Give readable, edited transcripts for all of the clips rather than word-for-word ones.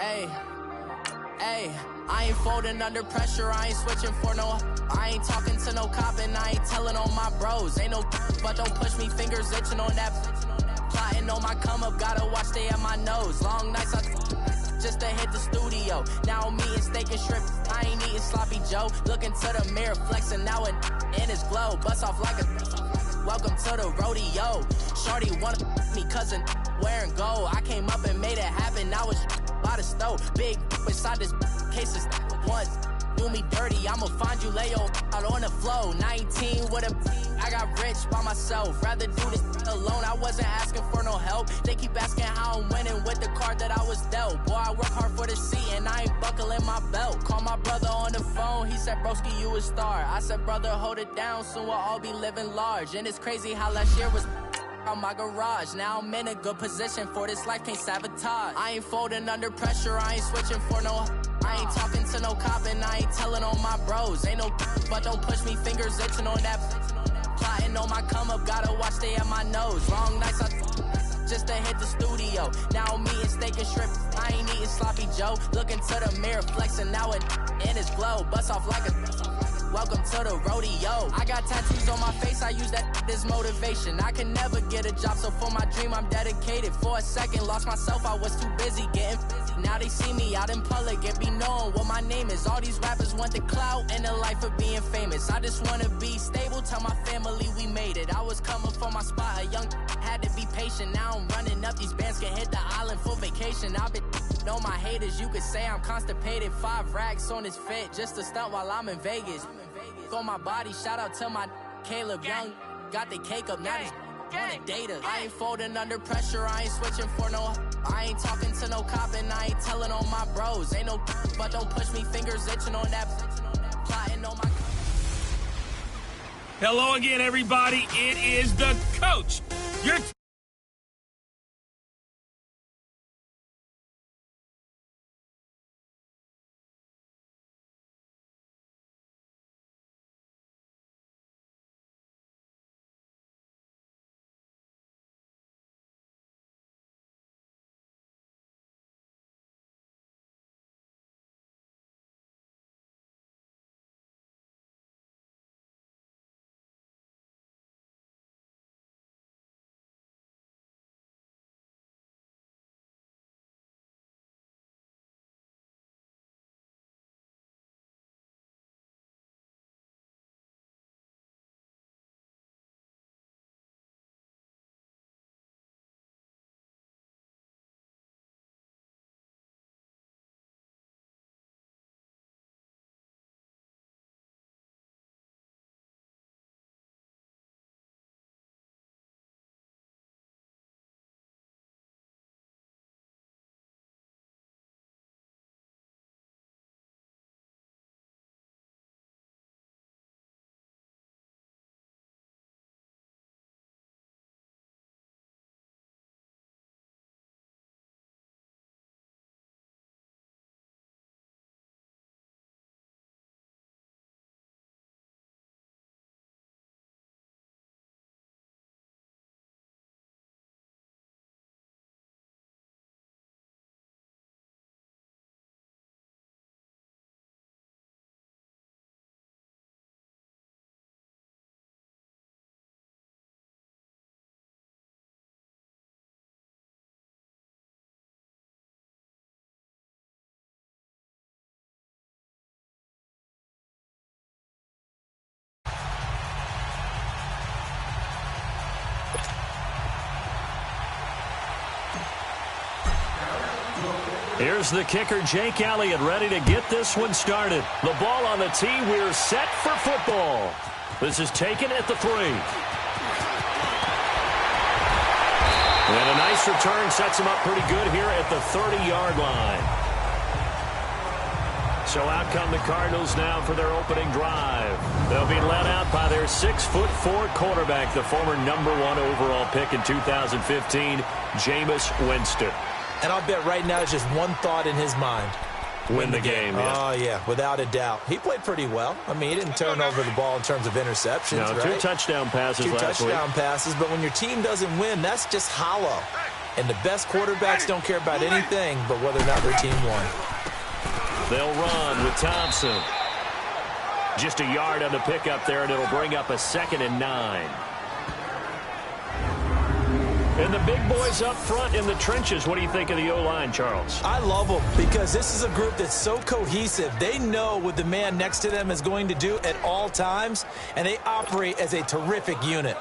Hey, hey, I ain't folding under pressure, I ain't switching for no. I ain't talking to no cop and I ain't telling on my bros. Ain't no but don't push me, fingers itching on that. Plotting on my come up, gotta watch stay at my nose. Long nights just to hit the studio. Now I'm eating steak and shrimp, I ain't eating sloppy Joe. Looking to the mirror, flexing now it in his glow. Bust off like a welcome to the rodeo. Shorty wanna me cousin wearing gold. I came up and made it happen, now it's by the stove. Big inside this case is once do me dirty, I'ma find you lay your out on the floor. 19 with a I got rich by myself, rather do this alone. I wasn't asking for no help, they keep asking how I'm winning with the card that I was dealt. Boy, I work hard for the seat and I ain't buckling my belt. Call my brother on the phone, he said broski you a star. I said brother hold it down, soon we'll all be living large. And it's crazy how last year was on my garage. Now I'm in a good position for this life, can't sabotage. I ain't folding under pressure, I ain't switching for no. I ain't talking to no cop and I ain't telling on my bros. Ain't no but don't push me, fingers itching on that. Plotting on my come up, gotta watch stay at my nose. Long nights just to hit the studio. Now I'm eating steak and shrimp, I ain't eating sloppy Joe. Looking to the mirror, flexing now it in his glow. Bust off like a welcome to the rodeo. I got tattoos on my face, I use that as motivation. I can never get a job, so for my dream I'm dedicated. For a second, lost myself, I was too busy getting busy. Now they see me out in public and be knowing what my name is. All these rappers want the clout and the life of being famous. I just wanna be stable, tell my family we made it. I was coming for my spot, a young had to be patient. Now I'm running up, these bands can hit the island for vacation. I've been know my haters, you could say I'm constipated. 5 racks on his fit, just to stunt while I'm in Vegas. On my body, shout out to my Caleb Young. Got the cake up, now this wanna data. I ain't folding under pressure, I ain't switching for no. I ain't talking to no cop and I ain't telling on my bros. Ain't no but don't push me, fingers itching on that. Plotting on my. Hello again, everybody. It is the coach. Your Here's the kicker, Jake Elliott, ready to get this one started. The ball on the tee. We're set for football. This is taken at the 3. And a nice return sets him up pretty good here at the 30-yard line. So out come the Cardinals now for their opening drive. They'll be led out by their 6'4" quarterback, the former #1 overall pick in 2015, Jameis Winston. And I'll bet right now it's just one thought in his mind. Win the game. Yeah. Oh, yeah, without a doubt. He played pretty well. I mean, he didn't turn over the ball in terms of interceptions, no, right? 2 touchdown passes last week. 2 touchdown passes, but when your team doesn't win, that's just hollow. And the best quarterbacks don't care about anything but whether or not their team won. They'll run with Thompson. Just a yard on the pickup there, and it'll bring up a 2nd and 9. And the big boys up front in the trenches. What do you think of the O-line, Charles? I love them because this is a group that's so cohesive. They know what the man next to them is going to do at all times, and they operate as a terrific unit.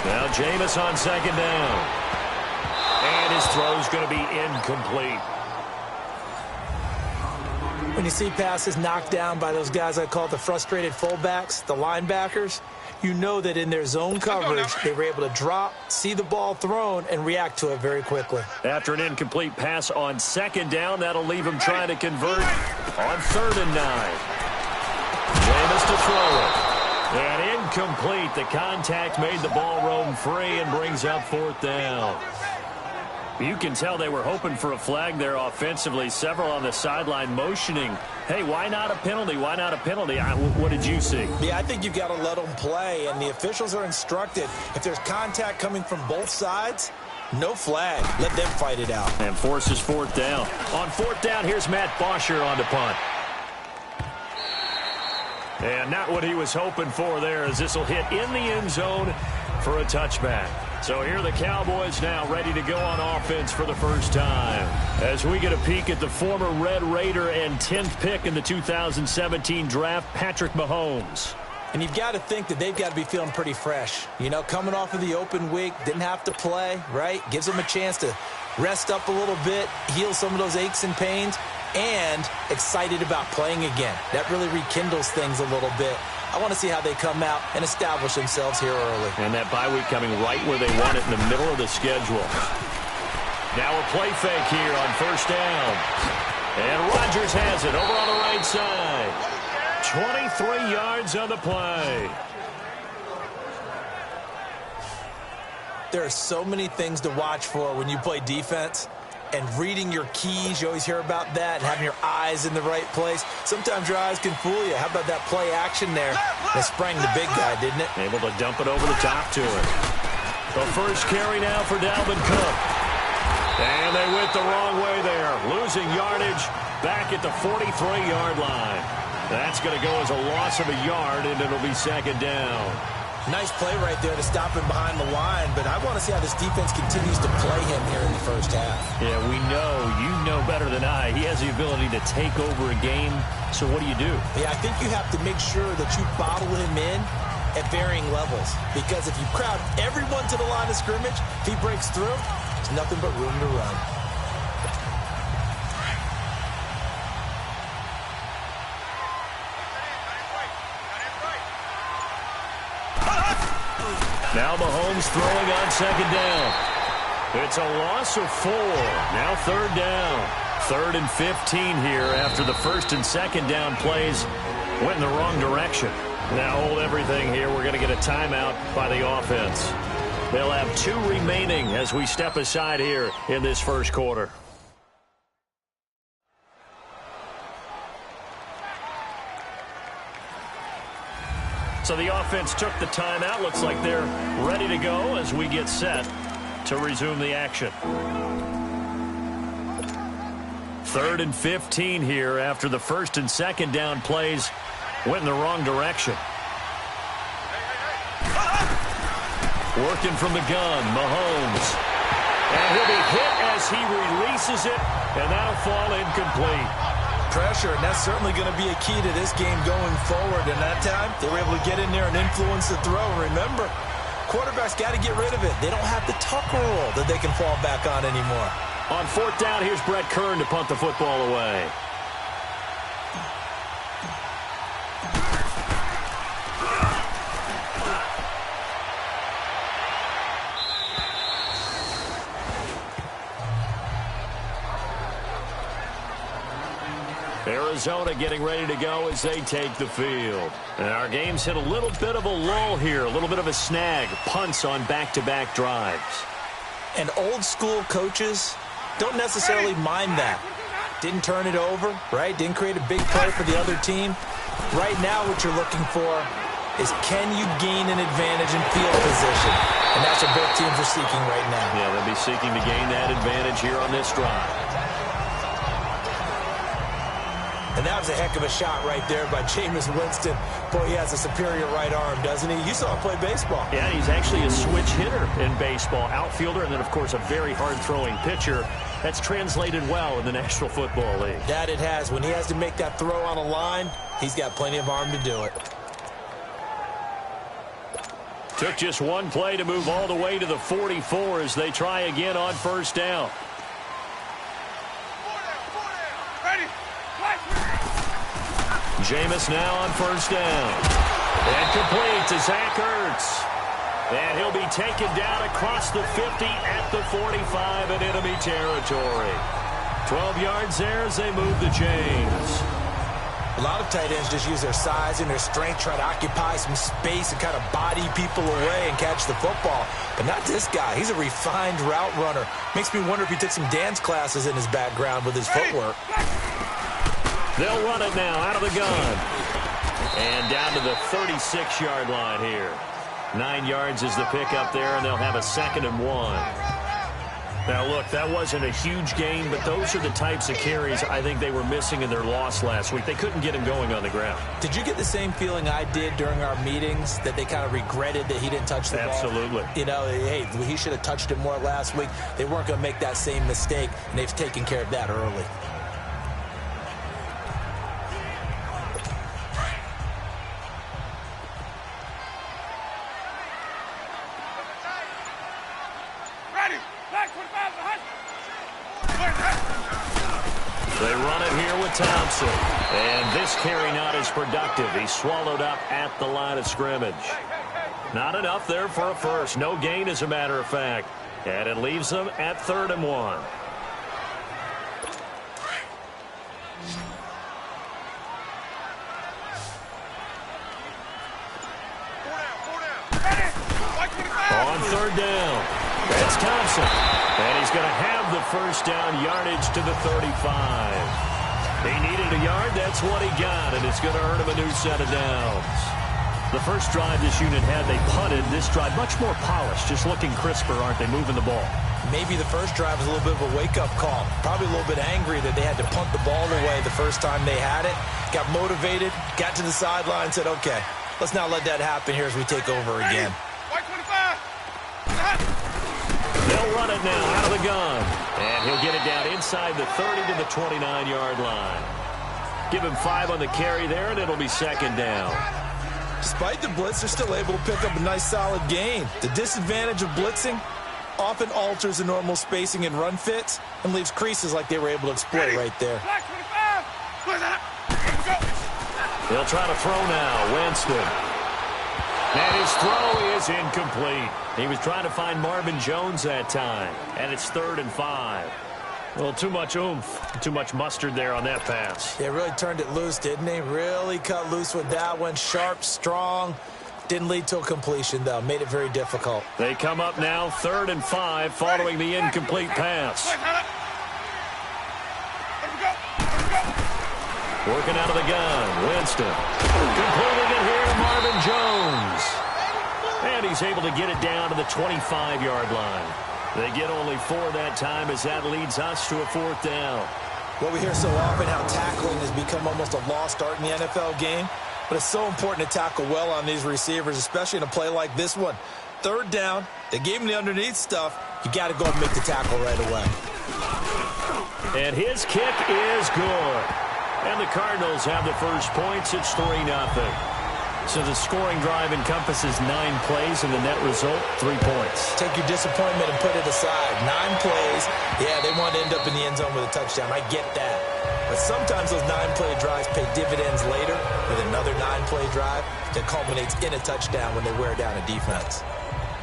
Now Jameis on 2nd down. And his throw's going to be incomplete. When you see passes knocked down by those guys I call the frustrated fullbacks, the linebackers, you know that in their zone coverage, they were able to drop, see the ball thrown, and react to it very quickly. After an incomplete pass on 2nd down, that'll leave him trying to convert on 3rd and 9. Jameis to throw it. And incomplete. The contact made the ball roam free and brings up 4th down. You can tell they were hoping for a flag there offensively. Several on the sideline motioning, hey, why not a penalty? Why not a penalty? What did you see? Yeah, I think you've got to let them play, and the officials are instructed. If there's contact coming from both sides, no flag. Let them fight it out. And forces 4th down. On 4th down, here's Matt Bosher on the punt. And not what he was hoping for there, as this will hit in the end zone for a touchback. So here are the Cowboys now ready to go on offense for the first time. As we get a peek at the former Red Raider and 10th pick in the 2017 draft, Patrick Mahomes. And you've got to think that they've got to be feeling pretty fresh. You know, coming off of the open week, didn't have to play, right? Gives them a chance to rest up a little bit, heal some of those aches and pains, and excited about playing again. That really rekindles things a little bit. I want to see how they come out and establish themselves here early. And that bye week coming right where they want it, in the middle of the schedule. Now a play fake here on 1st down. And Rodgers has it over on the right side. 23 yards on the play. There are so many things to watch for when you play defense. And reading your keys, you always hear about that, and having your eyes in the right place. Sometimes your eyes can fool you. How about that play action there? They sprang the big guy, didn't it? Able to dump it over the top to it. The first carry now for Dalvin Cook. And they went the wrong way there. Losing yardage back at the 43-yard line. That's going to go as a loss of a yard, and it'll be 2nd down. Nice play right there to stop him behind the line, but I want to see how this defense continues to play him here in the first half. Yeah, we know. You know better than I. He has the ability to take over a game, so what do you do? Yeah, I think you have to make sure that you bottle him in at varying levels, because if you crowd everyone to the line of scrimmage, if he breaks through, there's nothing but room to run. Now Mahomes throwing on 2nd down. It's a loss of 4. Now 3rd down. 3rd and 15 here after the 1st and 2nd down plays went in the wrong direction. Now hold everything here. We're going to get a timeout by the offense. They'll have 2 remaining as we step aside here in this first quarter. So the offense took the timeout. Looks like they're ready to go as we get set to resume the action. 3rd and 15 here after the 1st and 2nd down plays went in the wrong direction. Working from the gun, Mahomes. And he'll be hit as he releases it, and that'll fall incomplete. Pressure, and that's certainly going to be a key to this game going forward. And that time, they were able to get in there and influence the throw. Remember, quarterbacks got to get rid of it. They don't have the tuck rule that they can fall back on anymore. On 4th down, here's Brett Kern to punt the football away. Arizona getting ready to go as they take the field. And our game's hit a little bit of a lull here, a little bit of a snag. Punts on back-to-back drives. And old school coaches don't necessarily mind that. Didn't turn it over, right? Didn't create a big play for the other team. Right now what you're looking for is, can you gain an advantage in field position? And that's what both teams are seeking right now. Yeah, they'll be seeking to gain that advantage here on this drive. And that was a heck of a shot right there by Jameis Winston. Boy, he has a superior right arm, doesn't he? You saw him play baseball. Yeah, he's actually a switch hitter in baseball. Outfielder, and then, of course, a very hard-throwing pitcher. That's translated well in the National Football League. That it has. When he has to make that throw on a line, he's got plenty of arm to do it. Took just one play to move all the way to the 44 as they try again on first down. Jameis now on first down. And complete to Zach Ertz. And he'll be taken down across the 50 at the 45 in enemy territory. 12 yards there as they move the chains. A lot of tight ends just use their size and their strength, try to occupy some space and kind of body people away and catch the football. But not this guy. He's a refined route runner. Makes me wonder if he took some dance classes in his background with his footwork. They'll run it now out of the gun. And down to the 36-yard line here. 9 yards is the pickup there, and they'll have a 2nd and 1. Now, look, that wasn't a huge gain, but those are the types of carries I think they were missing in their loss last week. They couldn't get him going on the ground. Did you get the same feeling I did during our meetings, that they kind of regretted that he didn't touch the ball? Absolutely. You know, hey, he should have touched it more last week. They weren't going to make that same mistake, and they've taken care of that early. They run it here with Thompson. And this carry not as productive. He's swallowed up at the line of scrimmage. Not enough there for a first. No gain, as a matter of fact. And it leaves them at 3rd and 1. On 3rd down, that's Thompson. And he's going to have the first down yardage to the 35. He needed a yard. That's what he got, and it's going to earn him a new set of downs. The first drive this unit had, they punted. This drive, much more polished, just looking crisper, aren't they, moving the ball? Maybe the first drive was a little bit of a wake-up call. Probably a little bit angry that they had to punt the ball away the first time they had it. Got motivated, got to the sideline, said, okay, let's not let that happen here as we take over again. They'll run it now out of the gun. And he'll get it down inside the 30 to the 29-yard line. Give him 5 on the carry there, and it'll be 2nd down. Despite the blitz, they're still able to pick up a nice, solid gain. The disadvantage of blitzing often alters the normal spacing and run fits and leaves creases like they were able to exploit right there. They'll try to throw now. Winston. And his throw is incomplete. He was trying to find Marvin Jones that time. And it's 3rd and 5. Well, too much oomph, too much mustard there on that pass. They really turned it loose, didn't they? Really cut loose with that one. Sharp, strong. Didn't lead to a completion, though. Made it very difficult. They come up now 3rd and 5 following the incomplete pass. Working out of the gun. Winston. Completing it here to Marvin Jones. And he's able to get it down to the 25-yard line. They get only 4 that time as that leads us to a 4th down. Well, we hear so often how tackling has become almost a lost art in the NFL game. But it's so important to tackle well on these receivers, especially in a play like this one. 3rd down. They gave him the underneath stuff. You got to go and make the tackle right away. And his kick is good. And the Cardinals have the first points. It's 3-0. So the scoring drive encompasses 9 plays, and the net result, 3 points. Take your disappointment and put it aside. 9 plays. Yeah, they want to end up in the end zone with a touchdown. I get that. But sometimes those 9-play drives pay dividends later with another 9-play drive that culminates in a touchdown when they wear down a defense.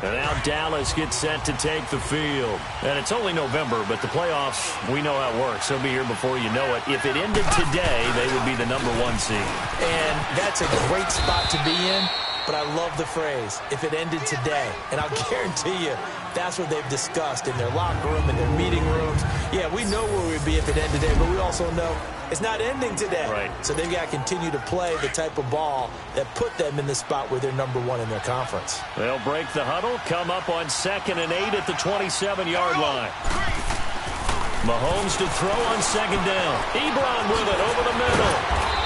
And now Dallas gets set to take the field. And it's only November, but the playoffs, we know how it works. They'll be here before you know it. If it ended today, they would be the #1 seed. And that's a great spot to be in. but I love the phrase, if it ended today. And I'll guarantee you, that's what they've discussed in their locker room, in their meeting rooms. Yeah, we know where we'd be if it ended today, but we also know it's not ending today. Right. So they've got to continue to play the type of ball that put them in the spot where they're #1 in their conference. They'll break the huddle, come up on 2nd and 8 at the 27-yard line. Mahomes to throw on 2nd down. Ebron with it over the middle.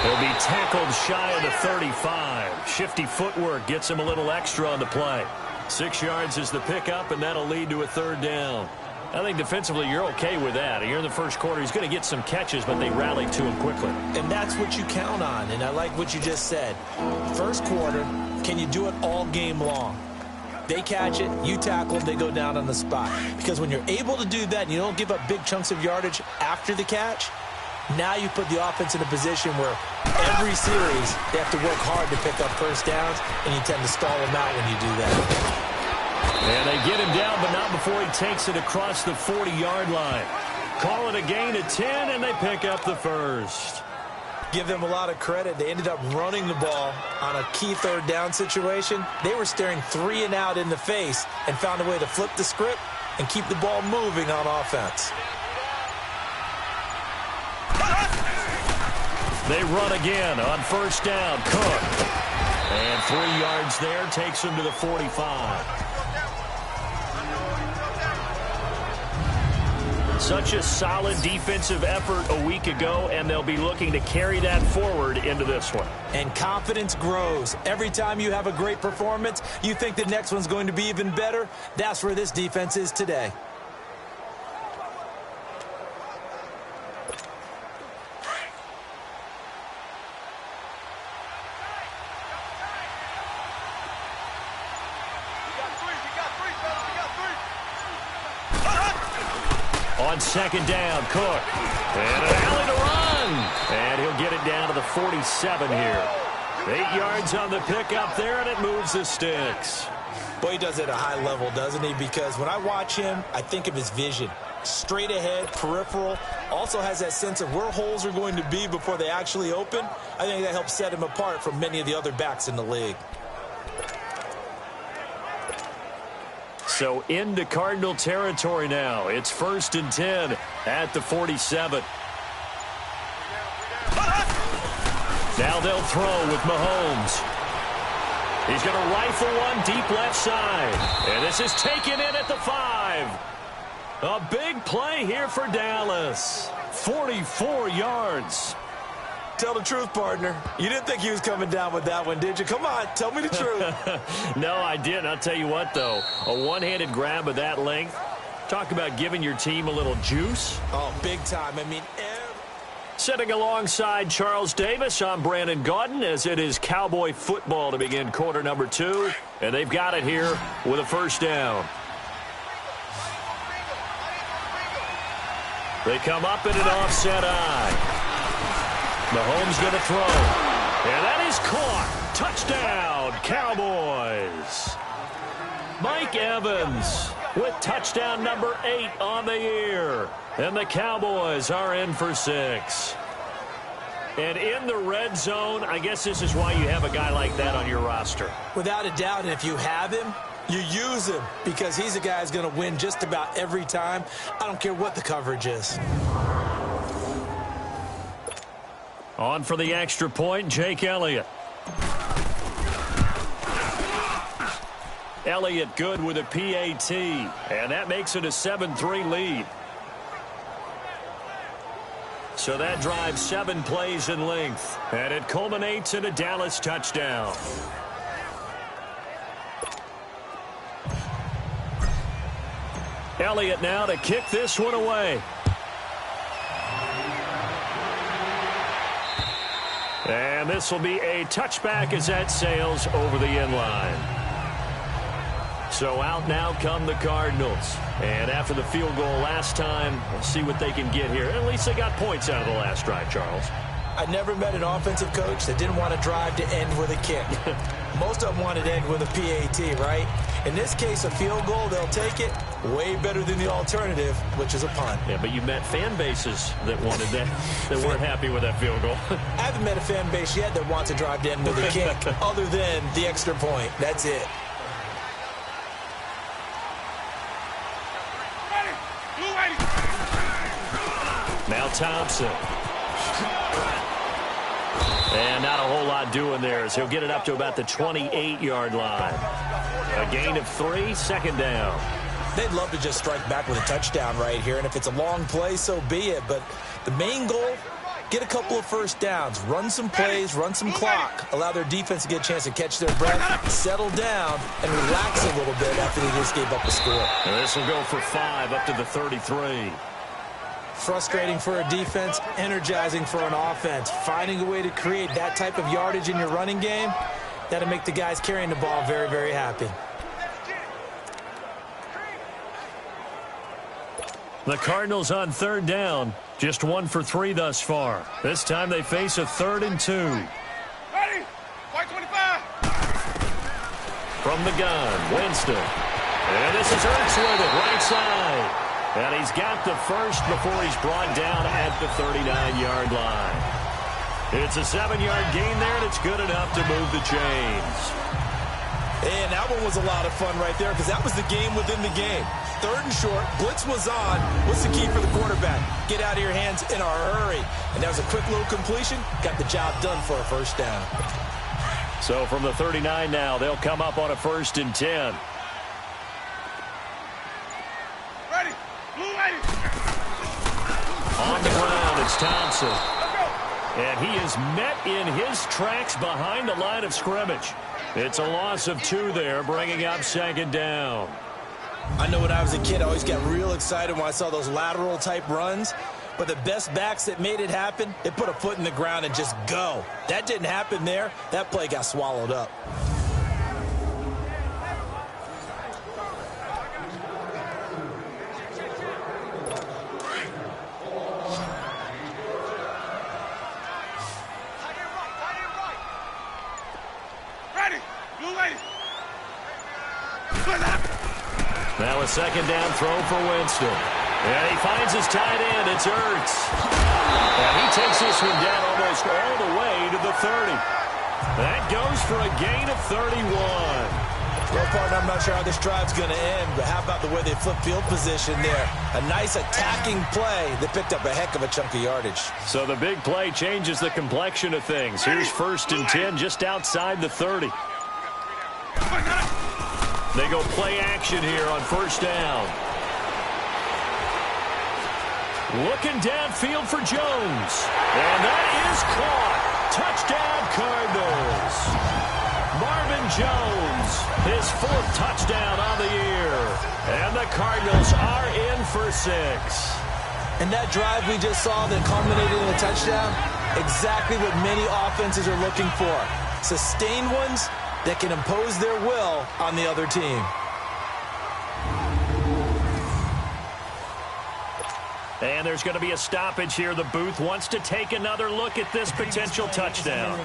He'll be tackled shy of the 35. Shifty footwork gets him a little extra on the play. 6 yards is the pickup, and that'll lead to a 3rd down. I think defensively you're okay with that. Here in the first quarter, he's going to get some catches, but they rallied to him quickly. And that's what you count on, and I like what you just said. First quarter, can you do it all game long? They catch it, you tackle them, they go down on the spot. Because when you're able to do that and you don't give up big chunks of yardage after the catch, now you put the offense in a position where every series they have to work hard to pick up first downs, and you tend to stall them out when you do that. And they get him down, but not before he takes it across the 40-yard line. Call it a gain of 10, and they pick up the first. Give them a lot of credit. They ended up running the ball on a key 3rd down situation. They were staring 3 and out in the face and found a way to flip the script and keep the ball moving on offense. They run again on 1st down. Cook. And 3 yards there takes him to the 45. Such a solid defensive effort a week ago, and they'll be looking to carry that forward into this one. And confidence grows. Every time you have a great performance, you think the next one's going to be even better. That's where this defense is today. On 2nd down, Cook. And an alley to run. And he'll get it down to the 47 here. 8 yards on the pickup there, and it moves the sticks. Boy, he does it at a high level, doesn't he? Because when I watch him, I think of his vision. Straight ahead, peripheral. Also has that sense of where holes are going to be before they actually open. I think that helps set him apart from many of the other backs in the league. So into Cardinal territory now. It's 1st and 10 at the 47. Now they'll throw with Mahomes. He's going to rifle one deep left side. And this is taken in at the 5. A big play here for Dallas. 44 yards. Tell the truth, partner. You didn't think he was coming down with that one, did you? Come on, tell me the truth. No, I didn't. I'll tell you what, though. A one-handed grab of that length. Talk about giving your team a little juice. Oh, big time. I mean, Sitting alongside Charles Davis, I'm Brandon Gaudin, as it is Cowboy football to begin quarter number 2. And they've got it here with a 1st down. They come up in an offset eye. Mahomes going to throw. And that is caught. Touchdown, Cowboys. Mike Evans with touchdown number 8 on the year. And the Cowboys are in for 6. And in the red zone, I guess this is why you have a guy like that on your roster. Without a doubt, and if you have him, you use him because he's a guy who's going to win just about every time. I don't care what the coverage is. On for the extra point, Jake Elliott. Elliott good with a PAT, and that makes it a 7-3 lead. So that drives 7 plays in length, and it culminates in a Dallas touchdown. Elliott now to kick this one away. And this will be a touchback as that sails over the end line. So out now come the Cardinals. And after the field goal last time, we'll see what they can get here. At least they got points out of the last drive, Charles. I never met an offensive coach that didn't want to drive to end with a kick. Most of them want it end with a PAT, right? In this case, a field goal, they'll take it. Way better than the alternative, which is a punt. Yeah, but you met fan bases that wanted that, that weren't happy with that field goal. I haven't met a fan base yet that wants to drive to end with a kick other than the extra point. That's it. Now Thompson. And not a whole lot doing there as he'll get it up to about the 28-yard line. A gain of 3, second down. They'd love to just strike back with a touchdown right here, and if it's a long play, so be it. But the main goal, get a couple of first downs, run some plays, run some clock, allow their defense to get a chance to catch their breath, settle down, and relax a little bit after they just gave up a score. And this will go for 5 up to the 33. Frustrating for a defense, energizing for an offense. Finding a way to create that type of yardage in your running game, that'll make the guys carrying the ball very, very happy. The Cardinals on third down, just 1 for 3 thus far. This time they face a 3rd and 2. Ready? White 25. From the gun, Winston. And this is Ertz with it, right side. And he's got the first before he's brought down at the 39-yard line. It's a 7-yard gain there, and it's good enough to move the chains. And that one was a lot of fun right there because that was the game within the game. 3rd and short, blitz was on. What's the key for the quarterback? Get out of your hands in a hurry. And that was a quick little completion. Got the job done for a first down. So from the 39 now, they'll come up on a 1st and 10. Ready? Blue lady. On the ground, it's Thompson. And he is met in his tracks behind the line of scrimmage. It's a loss of 2 there, bringing up 2nd down. I know when I was a kid, I always got real excited when I saw those lateral-type runs. But the best backs that made it happen, they put a foot in the ground and just go. That didn't happen there. That play got swallowed up. Ready? Blue lady. Now a 2nd down throw for Winston. And he finds his tight end. It's Ertz. And he takes this one down almost all the way to the 30. That goes for a gain of 31. Well, partner, I'm not sure how this drive's going to end, but how about the way they flip field position there? A nice attacking play that picked up a heck of a chunk of yardage. So the big play changes the complexion of things. Here's 1st and 10 just outside the 30. They go play action here on 1st down. Looking downfield for Jones. And that is caught. Touchdown, Cardinals. Marvin Jones, his 4th touchdown on the year. And the Cardinals are in for 6. And that drive we just saw that culminated in a touchdown, exactly what many offenses are looking for. Sustained ones that can impose their will on the other team. And there's going to be a stoppage here. The booth wants to take another look at this potential touchdown.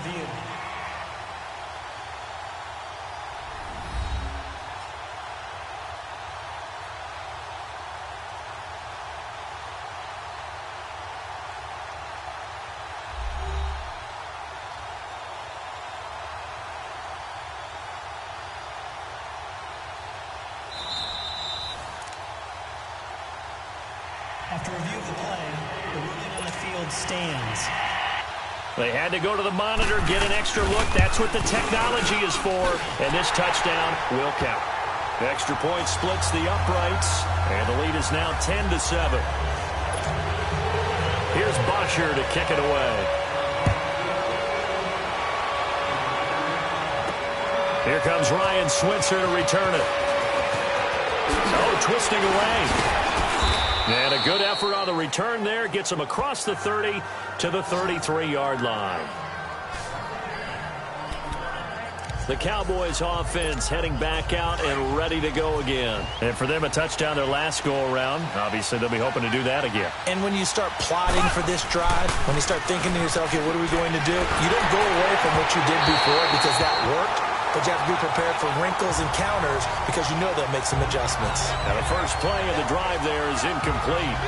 After review of the play, the ruling on the field stands. They had to go to the monitor, get an extra look. That's what the technology is for. And this touchdown will count. The extra point splits the uprights, and the lead is now 10-7. Here's Bosher to kick it away. Here comes Ryan Switzer to return it. Oh, twisting away. And a good effort on the return there. Gets him across the 30 to the 33-yard line. The Cowboys offense heading back out and ready to go again. And for them, a touchdown their last go-around. Obviously, they'll be hoping to do that again. And when you start plotting for this drive, when you start thinking to yourself, okay, what are we going to do? You don't go away from what you did before because that worked. but you have to be prepared for wrinkles and counters because you know they'll make some adjustments. And the first play of the drive there is incomplete.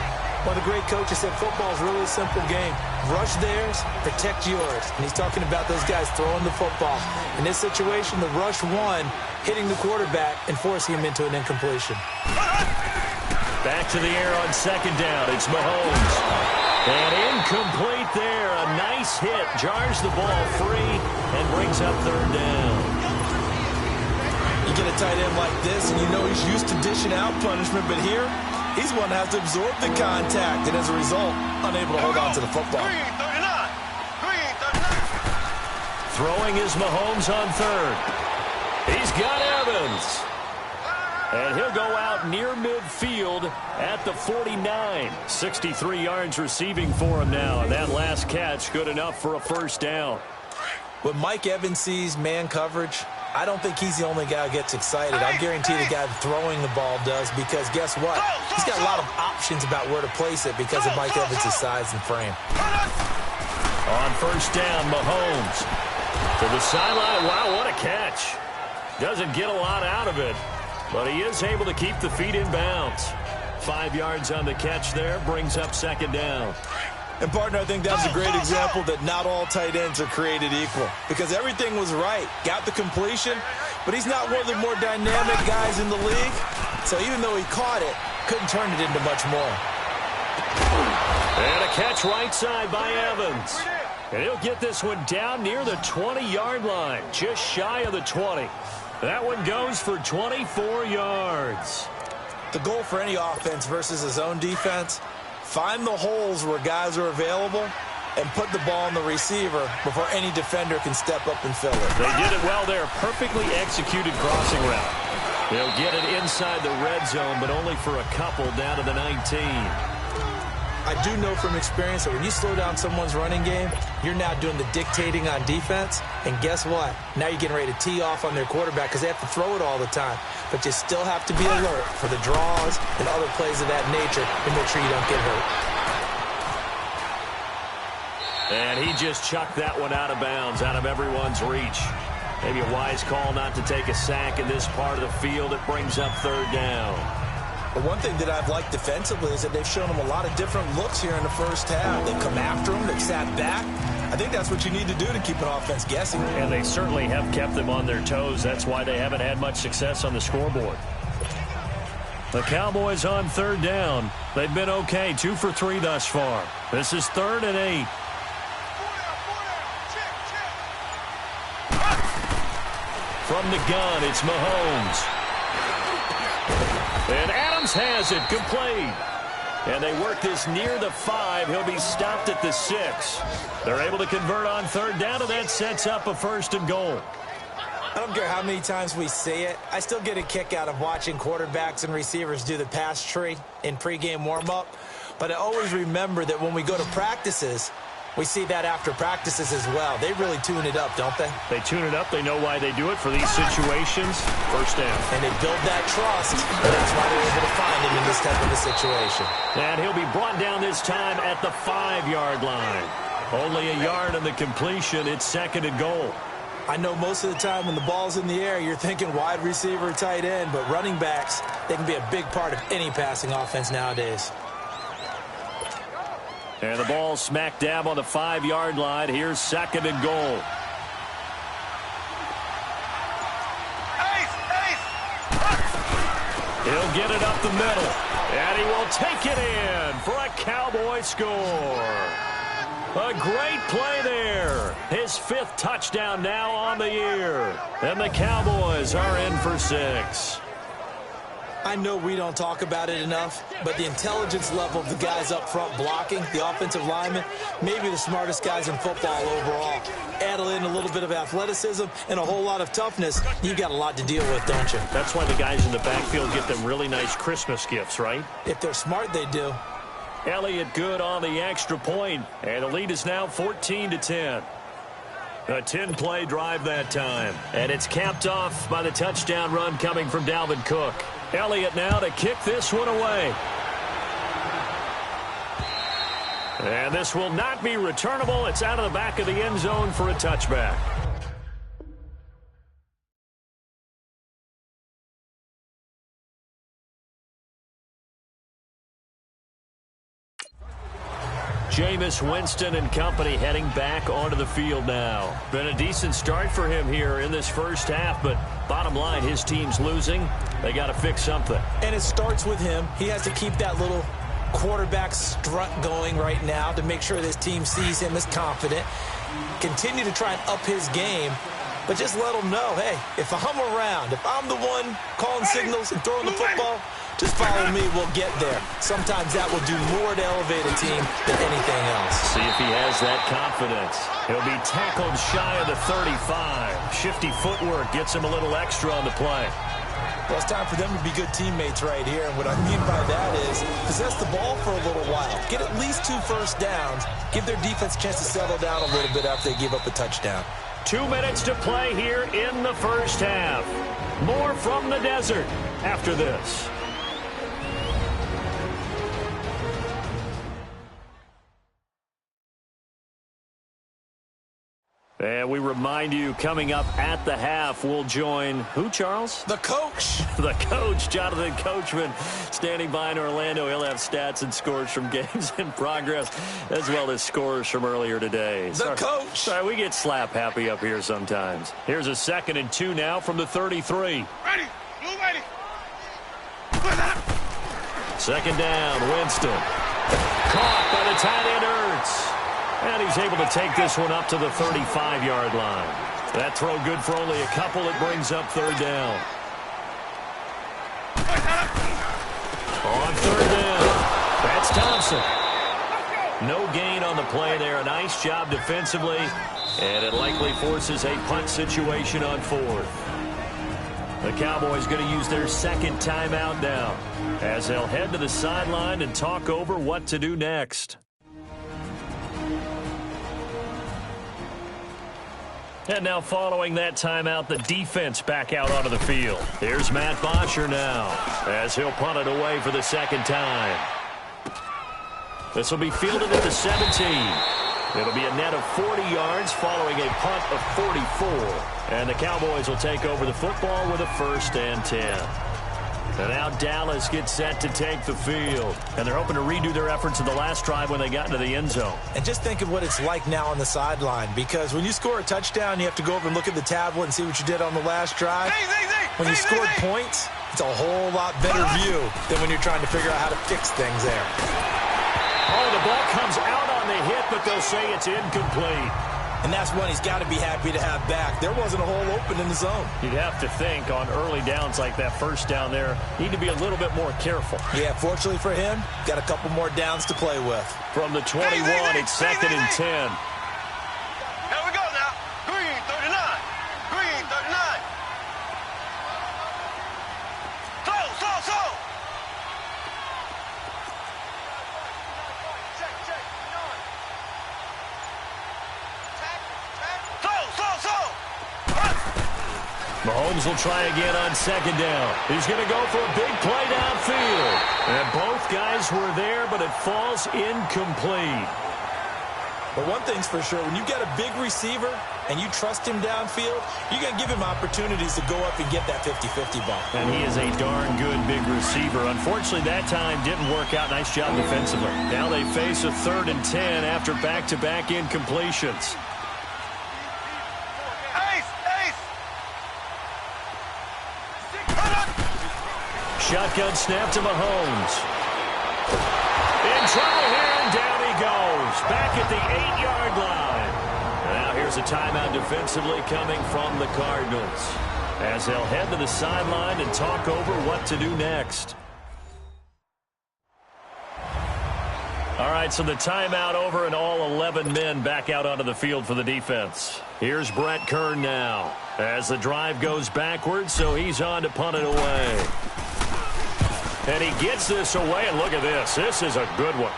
One of the great coaches said football is really a simple game. Rush theirs, protect yours. And he's talking about those guys throwing the football. In this situation, the rush one, hitting the quarterback and forcing him into an incompletion. Back to the air on second down. It's Mahomes. And incomplete there. A nice hit. Jars the ball free and brings up third down. You get a tight end like this, and you know he's used to dishing out punishment, but here, he's one that has to absorb the contact, and as a result, unable to hold on to the football. Throwing is Mahomes on third. He's got Evans. And he'll go out near midfield at the 49. 63 yards receiving for him now, and that last catch good enough for a first down. When Mike Evans sees man coverage, I don't think he's the only guy who gets excited. I guarantee the guy throwing the ball does, because guess what? He's got a lot of options about where to place it because of Mike Evans' size and frame. On first down, Mahomes to the sideline. Wow, what a catch. Doesn't get a lot out of it, but he is able to keep the feet in bounds. 5 yards on the catch there, brings up second down. And, partner, I think that's a great example that not all tight ends are created equal, because everything was right. Got the completion, but he's not one of the more dynamic guys in the league. So even though he caught it, couldn't turn it into much more. And a catch right side by Evans. And he'll get this one down near the 20-yard line, just shy of the 20. That one goes for 24 yards. The goal for any offense versus his own defense, find the holes where guys are available and put the ball on the receiver before any defender can step up and fill it. They did it well there. Perfectly executed crossing route. They'll get it inside the red zone, but only for a couple down to the 19. I do know from experience that when you slow down someone's running game, you're now doing the dictating on defense. And guess what? Now you're getting ready to tee off on their quarterback because they have to throw it all the time. But you still have to be alert for the draws and other plays of that nature to make sure you don't get hurt. And he just chucked that one out of bounds, out of everyone's reach. Maybe a wise call not to take a sack in this part of the field. It brings up third down. But one thing that I've liked defensively is that they've shown him a lot of different looks here in the first half. They've come after him. They've sat back. I think that's what you need to do to keep an offense guessing. And they certainly have kept them on their toes. That's why they haven't had much success on the scoreboard. The Cowboys on third down. They've been okay, 2 for 3 thus far. This is 3rd and 8. From the gun, it's Mahomes. And Adams has it, complete. And they work this near the 5. He'll be stopped at the 6. They're able to convert on third down, and that sets up a 1st and goal. I don't care how many times we see it. I still get a kick out of watching quarterbacks and receivers do the pass tree in pregame warm-up. But I always remember that when we go to practices, we see that after practices as well. They really tune it up, don't they? They tune it up. They know why they do it for these situations. First down. And they build that trust, and that's why they're able to find him in this type of a situation. And he'll be brought down this time at the 5-yard line. Only a yard on the completion. It's 2nd and goal. I know most of the time when the ball's in the air, you're thinking wide receiver, tight end, but running backs, they can be a big part of any passing offense nowadays. And the ball smack dab on the 5-yard line. Here's 2nd and goal. He'll get it up the middle. And he will take it in for a Cowboy score. A great play there. His 5th touchdown now on the year. And the Cowboys are in for 6. I know we don't talk about it enough, but the intelligence level of the guys up front blocking, the offensive linemen, maybe the smartest guys in football overall. Add in a little bit of athleticism and a whole lot of toughness, you've got a lot to deal with, don't you? That's why the guys in the backfield get them really nice Christmas gifts, right? If they're smart, they do. Elliott good on the extra point, and the lead is now 14-10. A 10-play drive that time, and it's capped off by the touchdown run coming from Dalvin Cook. Elliott now to kick this one away. And this will not be returnable. It's out of the back of the end zone for a touchback. Jameis Winston and company heading back onto the field now. Been a decent start for him here in this first half, but bottom line, his team's losing. They got to fix something. And it starts with him. He has to keep that little quarterback strut going right now to make sure this team sees him as confident. Continue to try and up his game, but just let him know, hey, if I'm around, if I'm the one calling signals and throwing the football, just follow me, we'll get there. Sometimes that will do more to elevate a team than anything else. See if he has that confidence. He'll be tackled shy of the 35. Shifty footwork gets him a little extra on the play. Well, it's time for them to be good teammates right here. And what I mean by that is possess the ball for a little while. Get at least 2 first downs. Give their defense a chance to settle down a little bit after they give up a touchdown. 2 minutes to play here in the first half. More from the desert after this. And we remind you, coming up at the half, we'll join who, Charles? The coach. The coach, Jonathan Coachman, standing by in Orlando. He'll have stats and scores from games in progress, as well as scores from earlier today. The coach. Sorry, we get slap happy up here sometimes. Here's a 2nd and 2 now from the 33. Ready, blue ready. 2nd down, Winston. Caught by the tight end, Ertz. And he's able to take this one up to the 35-yard line. That throw good for only a couple. It brings up 3rd down. On 3rd down, that's Thompson. No gain on the play there. A nice job defensively. And it likely forces a punt situation on 4th. The Cowboys going to use their 2nd timeout now, as they'll head to the sideline and talk over what to do next. And now following that timeout, the defense back out onto the field. Here's Matt Bosher now, as he'll punt it away for the 2nd time. This will be fielded at the 17. It'll be a net of 40 yards following a punt of 44. And the Cowboys will take over the football with a 1st and 10. And now Dallas gets set to take the field. And they're hoping to redo their efforts in the last drive when they got into the end zone. And just think of what it's like now on the sideline, because when you score a touchdown, you have to go over and look at the tablet and see what you did on the last drive. When you scored points, it's a whole lot better view than when you're trying to figure out how to fix things there. Oh, the ball comes out on the hit, but they'll say it's incomplete. And that's one he's got to be happy to have back. There wasn't a hole open in the zone. You'd have to think on early downs like that 1st down there, need to be a little bit more careful. Yeah, fortunately for him, got a couple more downs to play with. From the 21, it's 2nd and 10. Here we go now. Green 39. Green 39. Slow. Mahomes will try again on 2nd down. He's going to go for a big play downfield. And both guys were there, but it falls incomplete. But one thing's for sure, when you've got a big receiver and you trust him downfield, you're going to give him opportunities to go up and get that 50-50 ball. And he is a darn good big receiver. Unfortunately, that time didn't work out. Nice job defensively. Now they face a 3rd and 10 after back-to-back incompletions. Shotgun snap to Mahomes. In trouble here, and down he goes. Back at the 8-yard line. And now here's a timeout defensively coming from the Cardinals, as they'll head to the sideline and talk over what to do next. All right, so the timeout over and all 11 men back out onto the field for the defense. Here's Brett Kern now, as the drive goes backwards, so he's on to punt it away. And he gets this away, and look at this. This is a good one.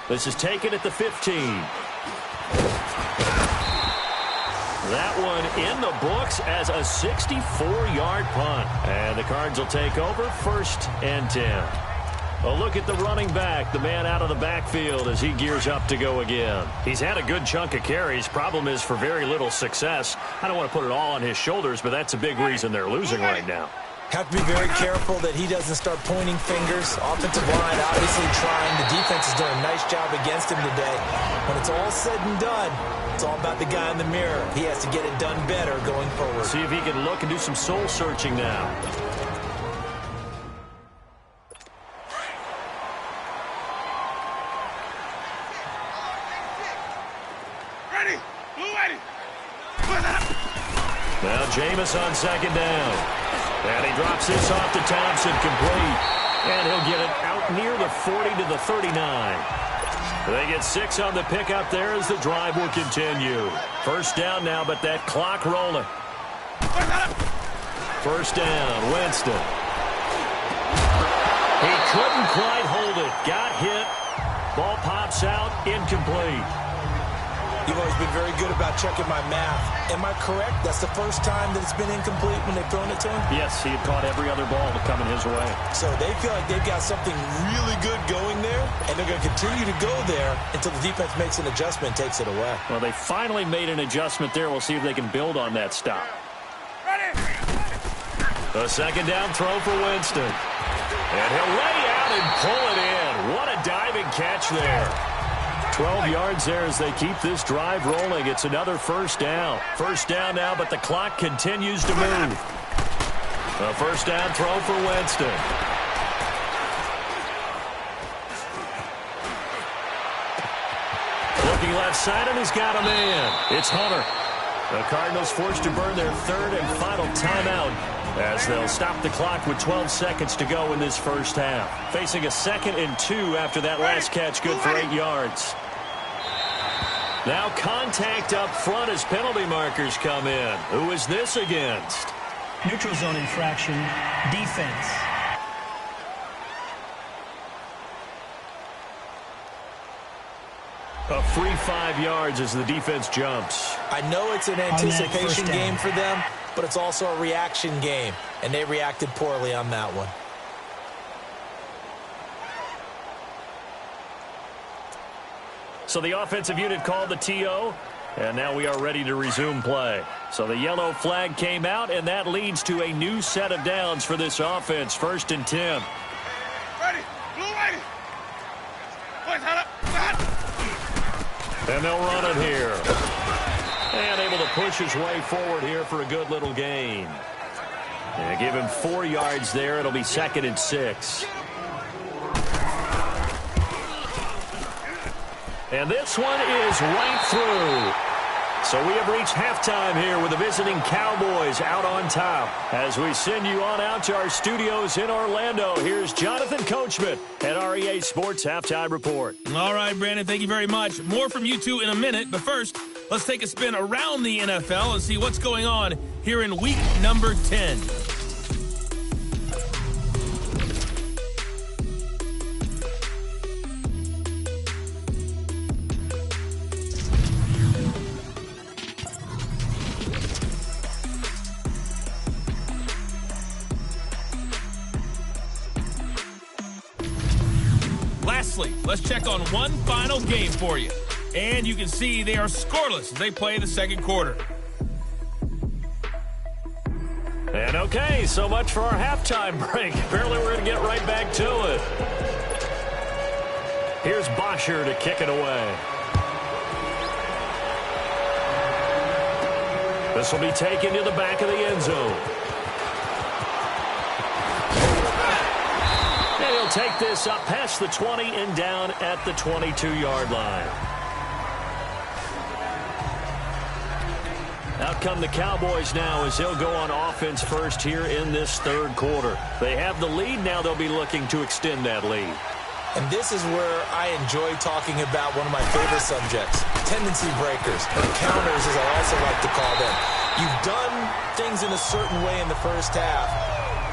This is taken at the 15. That one in the books as a 64-yard punt. And the Cards will take over 1st and 10. A look at the running back, the man out of the backfield as he gears up to go again. He's had a good chunk of carries. Problem is for very little success. I don't want to put it all on his shoulders, but that's a big reason they're losing right now. Have to be very careful that he doesn't start pointing fingers. Offensive line obviously trying. The defense is doing a nice job against him today. When it's all said and done, it's all about the guy in the mirror. He has to get it done better going forward. See if he can look and do some soul searching now. Ready. Blue ready. Now Jameis on second down. And he drops this off to Thompson, complete. And he'll get it out near the 40 to the 39. They get 6 on the pickup there as the drive will continue. First down now, but that clock rolling. First down, Winston. He couldn't quite hold it. Got hit. Ball pops out, incomplete. You've always been very good about checking my math. Am I correct? That's the first time that it's been incomplete when they've thrown it to him? Yes, he had caught every other ball coming his way. So they feel like they've got something really good going there, and they're going to continue to go there until the defense makes an adjustment and takes it away. Well, they finally made an adjustment there. We'll see if they can build on that stop. Ready. A second down throw for Winston. And he'll lay out and pull it in. What a diving catch there. 12 yards there as they keep this drive rolling. It's another first down. First down now, but the clock continues to move. A first down throw for Winston. Looking left side, and he's got a man. It's Hunter. The Cardinals forced to burn their third and final timeout as they'll stop the clock with 12 seconds to go in this first half. Facing a 2nd and 2 after that last catch, good for 8 yards. Now contact up front as penalty markers come in. Who is this against? Neutral zone infraction, defense. A free 5 yards as the defense jumps. I know it's an anticipation game for them, but it's also a reaction game, and they reacted poorly on that one. So the offensive unit called the TO, and now we are ready to resume play. So the yellow flag came out, and that leads to a new set of downs for this offense. 1st and 10. Ready. Blue ready. Boys, head up. And they'll run it here. And able to push his way forward here for a good little gain. And give him 4 yards there. It'll be 2nd and 6. And this one is right through. So we have reached halftime here with the visiting Cowboys out on top. As we send you on out to our studios in Orlando, here's Jonathan Coachman at REA Sports Halftime Report. All right, Brandon, thank you very much. More from you two in a minute, but first, let's take a spin around the NFL and see what's going on here in week number 10. Lastly, let's check on one final game for you. And you can see they are scoreless as they play the second quarter. And okay, so much for our halftime break. Apparently we're going to get right back to it. Here's Bosher to kick it away. This will be taken to the back of the end zone. And he'll take this up past the 20 and down at the 22-yard line. Out come the Cowboys now as they'll go on offense first here in this third quarter. They have the lead. Now they'll be looking to extend that lead. And this is where I enjoy talking about one of my favorite subjects, tendency breakers, or counters as I also like to call them. You've done things in a certain way in the first half,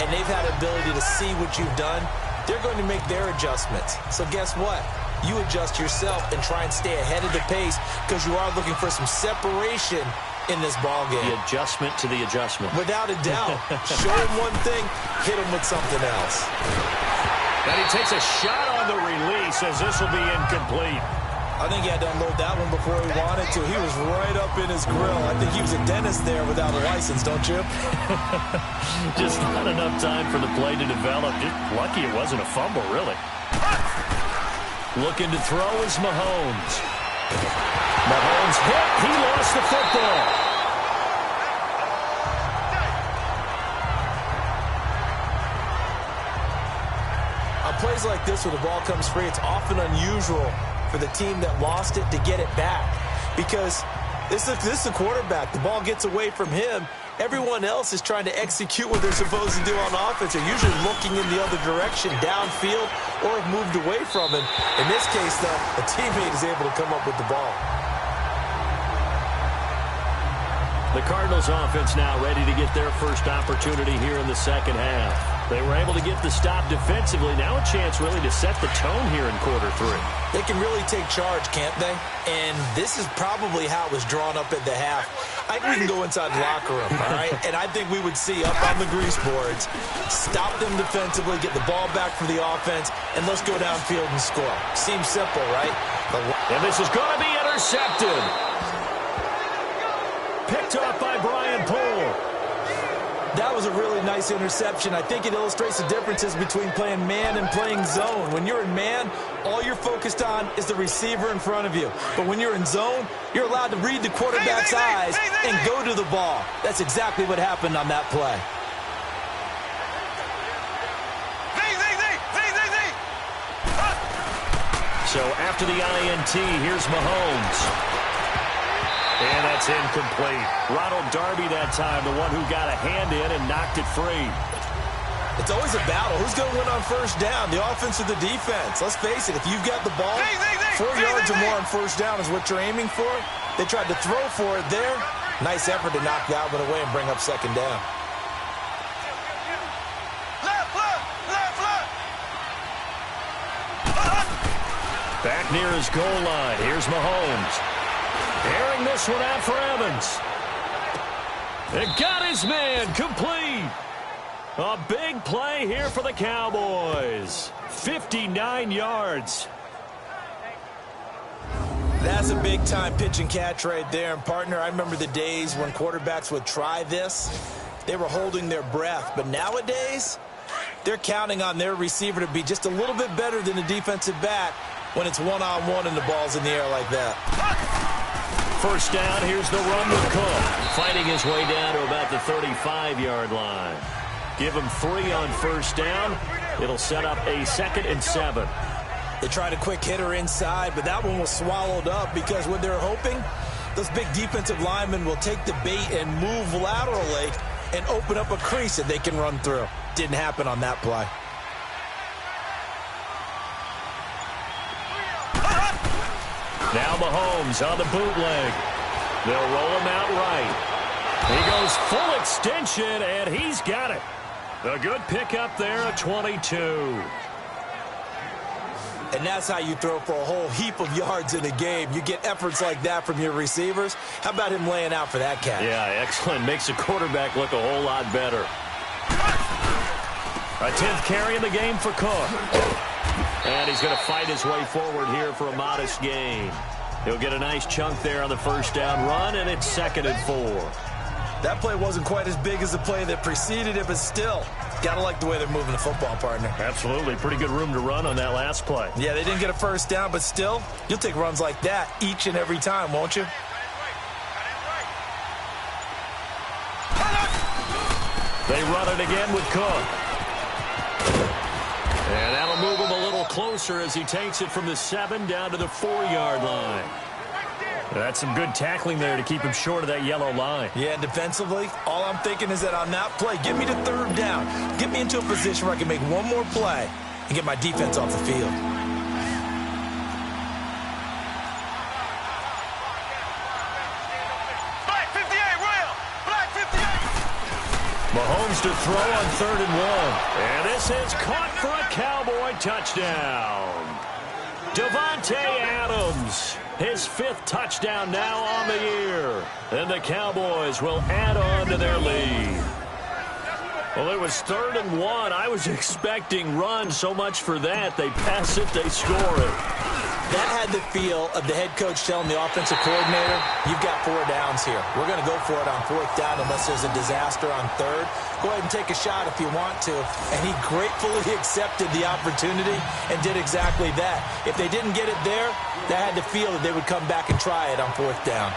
and they've had the ability to see what you've done. They're going to make their adjustments. So guess what? You adjust yourself and try and stay ahead of the pace because you are looking for some separation in this ball game. The adjustment to the adjustment. Without a doubt. Show him one thing, hit him with something else. And he takes a shot on the release as this will be incomplete. I think he had to unload that one before he wanted to. He was right up in his grill. I think he was a dentist there without a license, don't you? Just not enough time for the play to develop. Just lucky it wasn't a fumble, really. Looking to throw is Mahomes. Mahomes hit. He lost the football. On plays like this where the ball comes free, it's often unusual for the team that lost it to get it back. Because this is a quarterback. The ball gets away from him. Everyone else is trying to execute what they're supposed to do on offense. They're usually looking in the other direction, downfield, or have moved away from him. In this case, though, a teammate is able to come up with the ball. The Cardinals offense now ready to get their first opportunity here in the second half. They were able to get the stop defensively. Now a chance really to set the tone here in quarter three. They can really take charge, can't they? And this is probably how it was drawn up at the half. I think we can go inside the locker room, all right? And I think we would see up on the grease boards, stop them defensively, get the ball back for the offense, and let's go downfield and score. Seems simple, right? And this is going to be intercepted. Picked up by Brian Poole. That was a really nice interception. I think it illustrates the differences between playing man and playing zone. When you're in man, all you're focused on is the receiver in front of you. But when you're in zone, you're allowed to read the quarterback's eyes and go to the ball. That's exactly what happened on that play. So after the INT, here's Mahomes. And that's incomplete. Ronald Darby that time, the one who got a hand in and knocked it free. It's always a battle. Who's going to win on first down, the offense or the defense? Let's face it, if you've got the ball, 4 yards or more on first down is what you're aiming for. They tried to throw for it there. Nice effort to knock that one away and bring up second down. Back near his goal line. Here's Mahomes. Airing this one out for Evans. It got his man complete. A big play here for the Cowboys. 59 yards. That's a big-time pitch and catch right there. And, partner, I remember the days when quarterbacks would try this. They were holding their breath. But nowadays, they're counting on their receiver to be just a little bit better than the defensive back when it's one-on-one and the ball's in the air like that. First down, here's the run with Cook. Fighting his way down to about the 35-yard line. Give him 3 on first down. It'll set up a 2nd and 7. They tried a quick hitter inside, but that one was swallowed up because what they're hoping, those big defensive linemen will take the bait and move laterally and open up a crease that they can run through. Didn't happen on that play. Now Mahomes on the bootleg. They'll roll him out right. He goes full extension, and he's got it. A good pickup there at 22. And that's how you throw for a whole heap of yards in a game. You get efforts like that from your receivers. How about him laying out for that catch? Yeah, excellent. Makes the quarterback look a whole lot better. A 10th carry in the game for Cook. And he's going to fight his way forward here for a modest gain. He'll get a nice chunk there on the first down run, and it's 2nd and 4. That play wasn't quite as big as the play that preceded it, but still, got to like the way they're moving the football, partner. Absolutely. Pretty good room to run on that last play. Yeah, they didn't get a first down, but still, you'll take runs like that each and every time, won't you? They run it again with Cook. And that'll move him a little closer as he takes it from the 7 down to the 4-yard line. That's some good tackling there to keep him short of that yellow line. Yeah, defensively, all I'm thinking is that on that play, get me to 3rd down. Get me into a position where I can make one more play and get my defense off the field. Mahomes to throw on 3rd and 1. And this is caught for a Cowboy touchdown. Davante Adams, his 5th touchdown now on the year. And the Cowboys will add on to their lead. Well, it was 3rd and 1. I was expecting run, so much for that. They pass it, they score it. That had the feel of the head coach telling the offensive coordinator, you've got 4 downs here. We're going to go for it on 4th down unless there's a disaster on 3rd. Go ahead and take a shot if you want to. And he gratefully accepted the opportunity and did exactly that. If they didn't get it there, that had the feel that they would come back and try it on 4th down.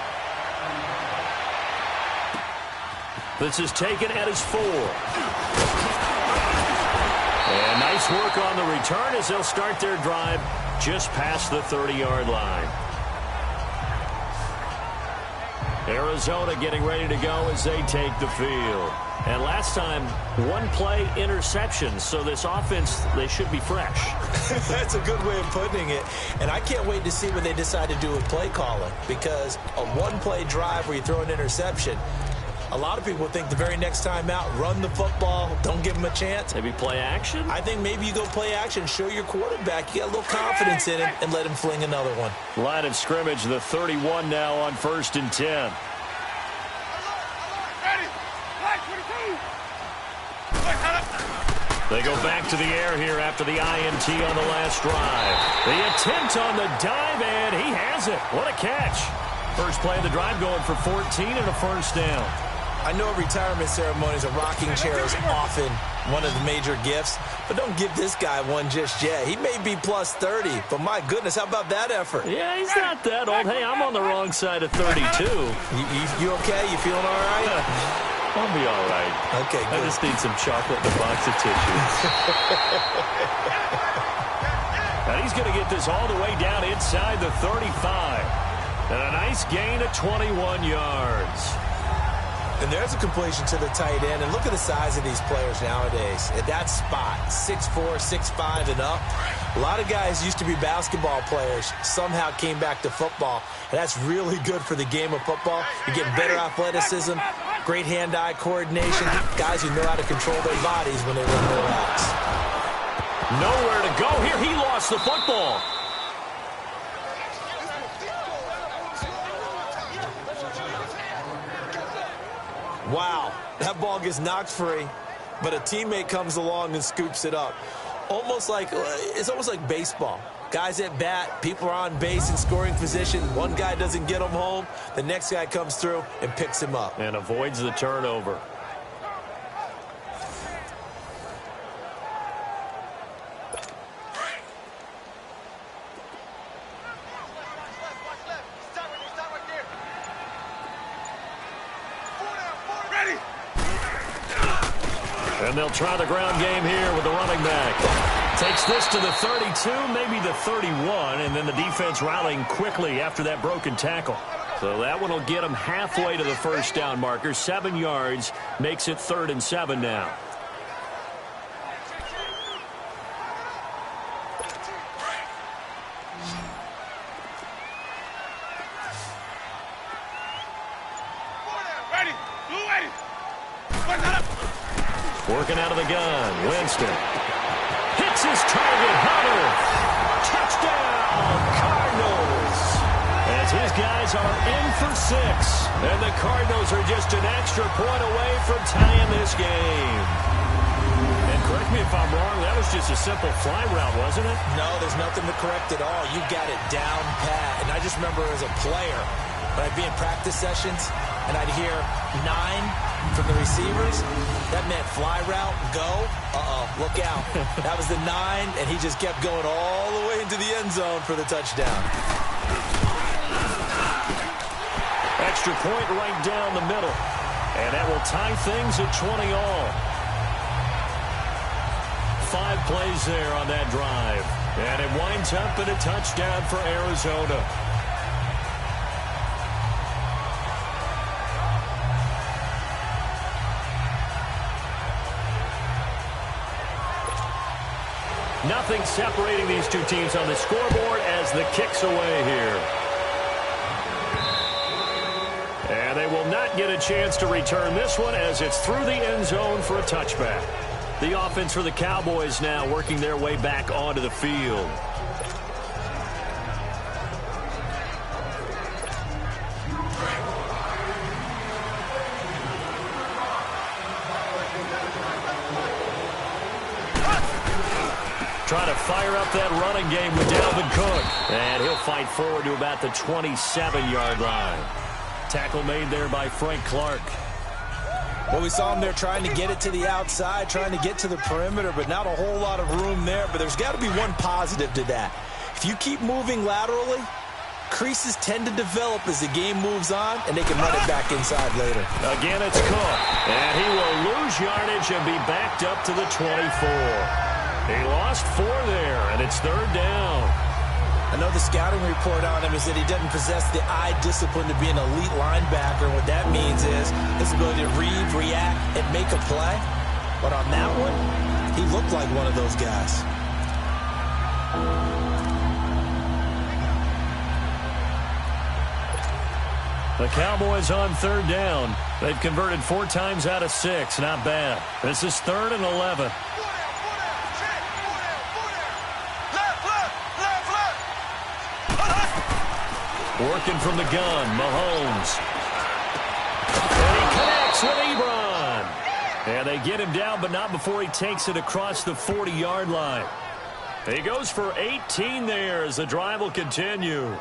This is taken at his 4. And nice work on the return as they'll start their drive just past the 30-yard line. Arizona getting ready to go as they take the field. And last time, 1-play interception. So this offense, they should be fresh. That's a good way of putting it. And I can't wait to see what they decide to do with play calling. Because a 1-play drive where you throw an interception, a lot of people think the very next time out, run the football, don't give them a chance. Maybe play action? I think maybe you go play action, show your quarterback you got a little confidence in him, and let him fling another one. Line of scrimmage, the 31 now on 1st and 10. They go back to the air here after the INT on the last drive. The attempt on the dive, and he has it. What a catch. First play of the drive going for 14 and a 1st down. I know retirement ceremonies, a rocking chair is often one of the major gifts, but don't give this guy one just yet. He may be plus 30, but my goodness, how about that effort? Yeah, he's not that old. Hey, I'm on the wrong side of 32. You okay? You feeling all right? I'll be all right. Okay, good. I just need some chocolate and a box of tissues. And he's going to get this all the way down inside the 35. And a nice gain of 21 yards. And there's a completion to the tight end. And look at the size of these players nowadays. At that spot, 6'4", 6'5", and up. A lot of guys used to be basketball players, somehow came back to football. And that's really good for the game of football. You're getting better athleticism, great hand-eye coordination, guys who know how to control their bodies when they run their routes. Nowhere to go here. He lost the football. Wow, that ball gets knocked free, but a teammate comes along and scoops it up. It's almost like baseball. Guys at bat, people are on base in scoring position. One guy doesn't get him home. The next guy comes through and picks him up. And avoids the turnover. And they'll try the ground game here with the running back. Takes this to the 32, maybe the 31, and then the defense rallying quickly after that broken tackle. So that one will get them halfway to the 1st down marker. 7 yards makes it 3rd and 7 now. Working out of the gun, Winston. Hits his target, Hunter. Touchdown, Cardinals. As his guys are in for 6. And the Cardinals are just an extra point away from tying this game. And correct me if I'm wrong, that was just a simple fly route, wasn't it? No, there's nothing to correct at all. You got it down pat. And I just remember as a player, when I'd be in practice sessions, and I'd hear 9 from the receivers, that meant fly route, go, look out. That was the 9, and he just kept going all the way into the end zone for the touchdown. Extra point right down the middle. And that will tie things at 20 all. 5 plays there on that drive. And it winds up in a touchdown for Arizona. Nothing separating these two teams on the scoreboard as the kick's away here. And they will not get a chance to return this one as it's through the end zone for a touchback. The offense for the Cowboys now working their way back onto the field. trying to fire up that running game with Dalvin Cook. And he'll fight forward to about the 27-yard line. Tackle made there by Frank Clark. Well, we saw him there trying to get it to the outside, trying to get to the perimeter, but not a whole lot of room there. But there's got to be one positive to that. If you keep moving laterally, creases tend to develop as the game moves on, and they can run it back inside later. Again, it's Cook, and he will lose yardage and be backed up to the 24. He lost 4 there, and it's 3rd down. I know the scouting report on him is that he doesn't possess the eye discipline to be an elite linebacker. What that means is his ability to read, react, and make a play. But on that one, he looked like one of those guys. The Cowboys on 3rd down. They've converted 4 times out of 6. Not bad. This is 3rd and 11. Working from the gun, Mahomes. And he connects with Ebron. And they get him down, but not before he takes it across the 40-yard line. He goes for 18 there as the drive will continue.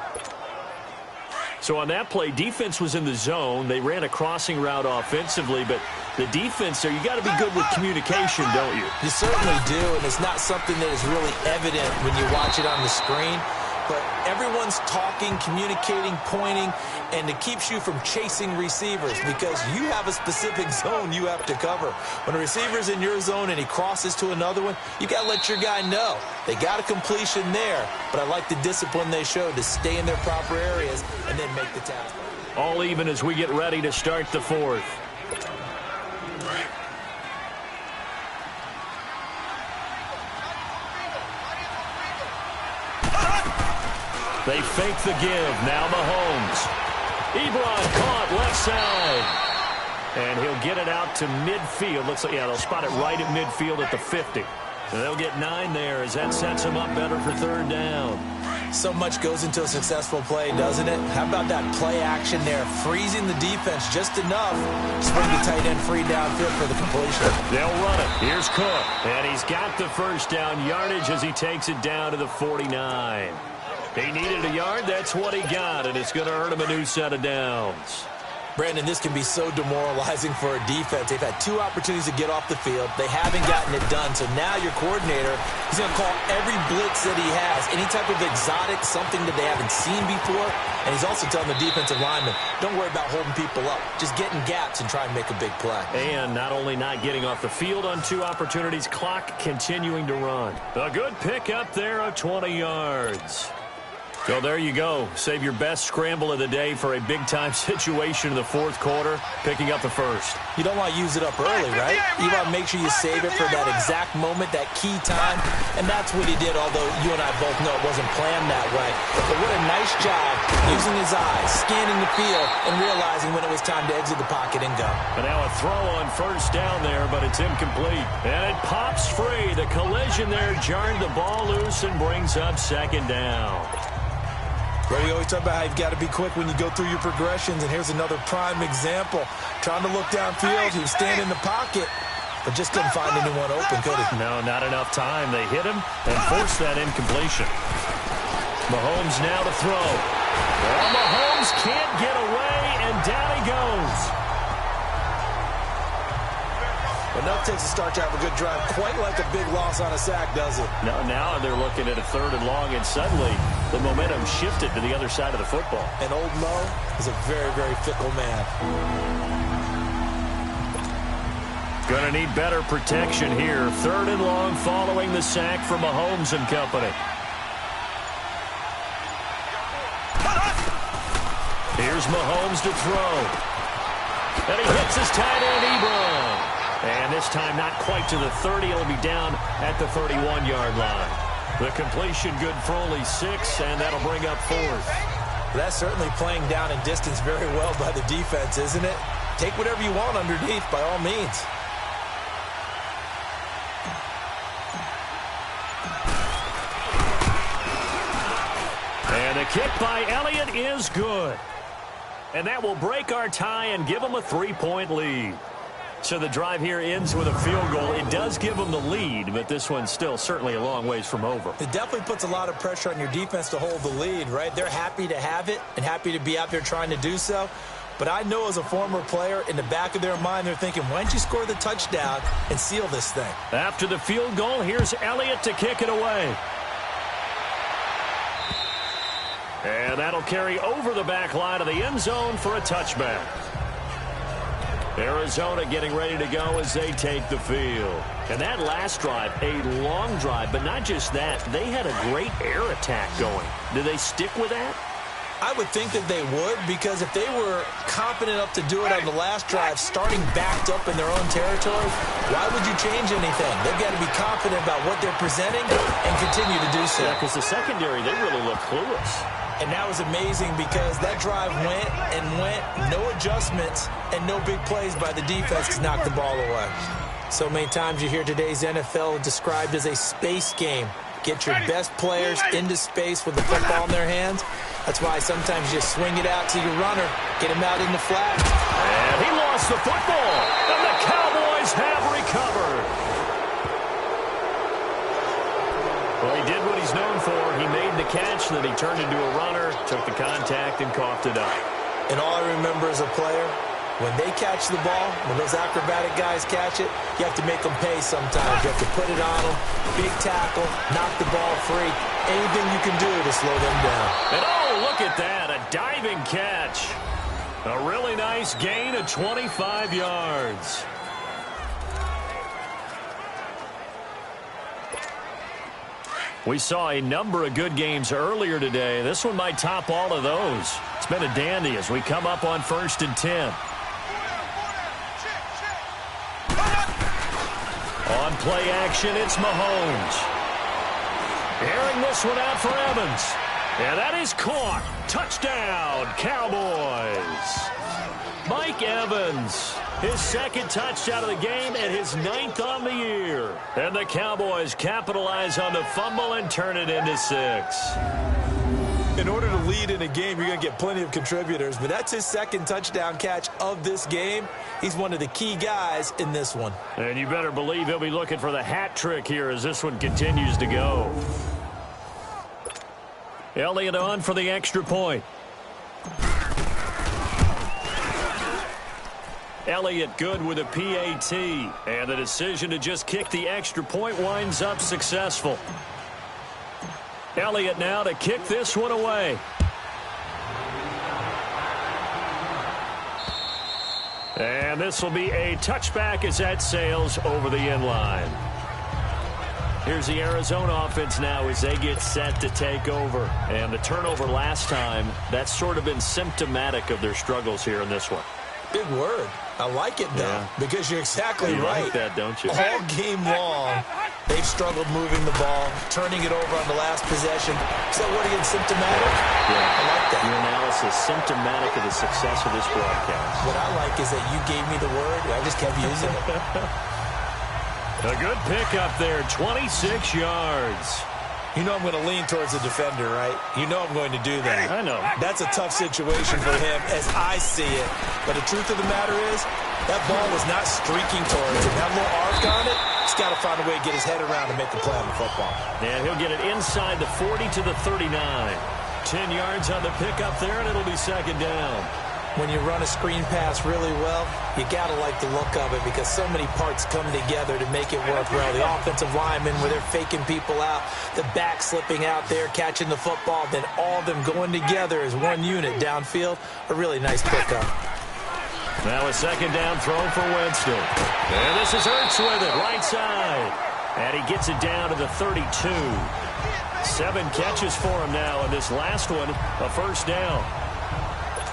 So on that play, defense was in the zone. They ran a crossing route offensively, but the defense there, you got to be good with communication, don't you? You certainly do, and it's not something that is really evident when you watch it on the screen. But everyone's talking, communicating, pointing, and it keeps you from chasing receivers because you have a specific zone you have to cover. When a receiver's in your zone and he crosses to another one, you got to let your guy know. They got a completion there, but I like the discipline they showed to stay in their proper areas and then make the tackle. All even as we get ready to start the 4th. They fake the give. Now Mahomes. Ebron caught left side. And he'll get it out to midfield. Looks like, yeah, they'll spot it right at midfield at the 50. And they'll get 9 there as that sets them up better for 3rd down. So much goes into a successful play, doesn't it? How about that play action there? Freezing the defense just enough to bring the tight end free downfield for the completion. They'll run it. Here's Cook. And he's got the 1st down yardage as he takes it down to the 49. He needed a yard. That's what he got, and it's going to earn him a new set of downs. Brandon, this can be so demoralizing for a defense. They've had 2 opportunities to get off the field. They haven't gotten it done. So now your coordinator is going to call every blitz that he has, any type of exotic, something that they haven't seen before. And he's also telling the defensive lineman, don't worry about holding people up. Just get in gaps and try and make a big play. And not only not getting off the field on 2 opportunities, clock continuing to run. A good pickup there of 20 yards. So there you go. Save your best scramble of the day for a big-time situation in the 4th quarter, picking up the 1st. You don't want to use it up early, right? You want to make sure you save it for that exact moment, that key time. And that's what he did, although you and I both know it wasn't planned that way. But what a nice job using his eyes, scanning the field, and realizing when it was time to exit the pocket and go. And now a throw on 1st down there, but it's incomplete. And it pops free. The collision there jarred the ball loose and brings up 2nd down. Well, we always talk about how you've got to be quick when you go through your progressions, and here's another prime example. Trying to look downfield, he was standing in the pocket, but just couldn't find anyone open, could he? No, not enough time. They hit him and forced that incompletion. Mahomes now to throw. Well, Mahomes can't get away, and down he goes. Enough takes a start to have a good drive. Quite like a big loss on a sack, does it? No, now they're looking at a 3rd and long, and suddenly the momentum shifted to the other side of the football. And old Mo is a very, very fickle man. Going to need better protection here. 3rd and long following the sack from Mahomes and company. Here's Mahomes to throw. And he hits his tight end, Ebron. And this time not quite to the 30. He'll be down at the 31-yard line. The completion good for only 6, and that'll bring up 4th. That's certainly playing down in distance very well by the defense, isn't it? Take whatever you want underneath, by all means. And the kick by Elliott is good. And that will break our tie and give them a 3-point lead. So the drive here ends with a field goal. It does give them the lead, but this one's still certainly a long ways from over. It definitely puts a lot of pressure on your defense to hold the lead, right? They're happy to have it and happy to be out there trying to do so. But I know as a former player, in the back of their mind, they're thinking, why don't you score the touchdown and seal this thing? After the field goal, here's Elliott to kick it away. And that'll carry over the back line of the end zone for a touchback. Arizona getting ready to go as they take the field. And that last drive, a long drive, but not just that. They had a great air attack going. Do they stick with that? I would think that they would, because if they were confident enough to do it on the last drive, starting backed up in their own territory, why would you change anything? They've got to be confident about what they're presenting and continue to do so. Yeah, because the secondary, they really look clueless. And that was amazing because that drive went and went, no adjustments, and no big plays by the defense to knock the ball away. So many times you hear today's NFL described as a space game. Get your best players into space with the football in their hands. That's why sometimes you just swing it out to your runner, get him out in the flat. And he lost the football, and the Cowboys have recovered. Well, he did what he's known for. He made the catch, then he turned into a runner, took the contact, and coughed it up. And all I remember as a player, when they catch the ball, when those acrobatic guys catch it, you have to make them pay sometimes. You have to put it on them, big tackle, knock the ball free. Anything you can do to slow them down. And oh, look at that, a diving catch. A really nice gain of 25 yards. We saw a number of good games earlier today. This one might top all of those. It's been a dandy as we come up on 1st and 10. On play action, it's Mahomes. Airing this one out for Evans. And that is caught. Touchdown, Cowboys. Mike Evans, his second touchdown of the game and his 9th on the year. And the Cowboys capitalize on the fumble and turn it into 6. In order to lead in a game, you're going to get plenty of contributors, but that's his second touchdown catch of this game. He's one of the key guys in this one. And you better believe he'll be looking for the hat trick here as this one continues to go. Elliott on for the extra point. Elliott good with a PAT. And the decision to just kick the extra point winds up successful. Elliott now to kick this one away. And this will be a touchback as that sails over the end line. Here's the Arizona offense now as they get set to take over. And the turnover last time, that's sort of been symptomatic of their struggles here in this one. Big word. I like it, though, because you're exactly right. You like that, don't you? All game long, they've struggled moving the ball, turning it over on the last possession. So what again, symptomatic? Yeah. I like that. Your analysis, symptomatic of the success of this broadcast. What I like is that you gave me the word, and I just kept using it. A good pickup there, 26 yards. You know I'm going to lean towards the defender, right? You know I'm going to do that. I know. That's a tough situation for him as I see it. But the truth of the matter is, that ball was not streaking towards him. That little arc on it, he's got to find a way to get his head around and make the play on the football. And he'll get it inside the 40 to the 39. 10 yards on the pickup there, and it'll be second down. When you run a screen pass really well, you got to like the look of it because so many parts come together to make it work well. The offensive linemen, where they're faking people out, the back slipping out there, catching the football, then all of them going together as one unit downfield. A really nice pickup. Now a second down throw for Winston. And this is Ertz with it, right side. And he gets it down to the 32. 7 catches for him now, and this last one, a first down.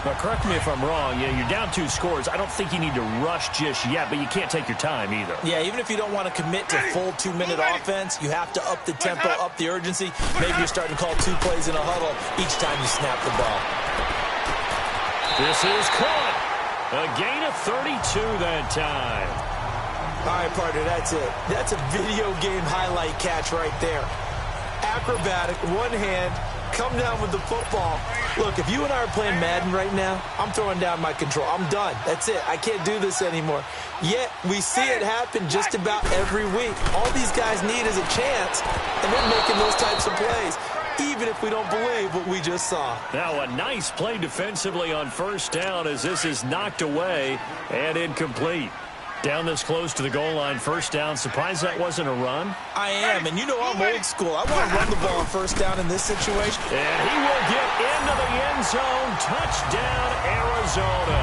Now, correct me if I'm wrong. Yeah, you're down 2 scores. I don't think you need to rush just yet, but you can't take your time either. Yeah, even if you don't want to commit to full 2-minute offense, you have to up the tempo, up the urgency. Maybe you're starting to call 2 plays in a huddle each time you snap the ball. This is caught. A gain of 32 that time. All right, partner, that's it. That's a video game highlight catch right there. Acrobatic, one hand, come down with the football. Look, if you and I are playing Madden right now, I'm throwing down my control. I'm done. That's it. I can't do this anymore. Yet, we see it happen just about every week. All these guys need is a chance, and they're making those types of plays, even if we don't believe what we just saw. Now, a nice play defensively on first down as this is knocked away and incomplete. Down this close to the goal line, first down. Surprised that wasn't a run? I am, and you know I'm old school. I want to run the ball on first down in this situation. And he will get into the end zone. Touchdown, Arizona.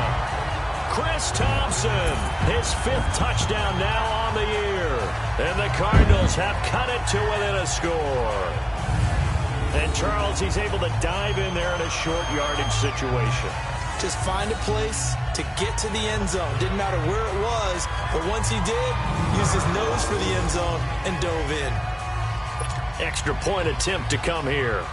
Chris Thompson, his 5th touchdown now on the year. And the Cardinals have cut it to within a score. And Charles, he's able to dive in there in a short yardage situation. Just find a place to get to the end zone. Didn't matter where it was, but once he did, used his nose for the end zone and dove in. Extra point attempt to come here.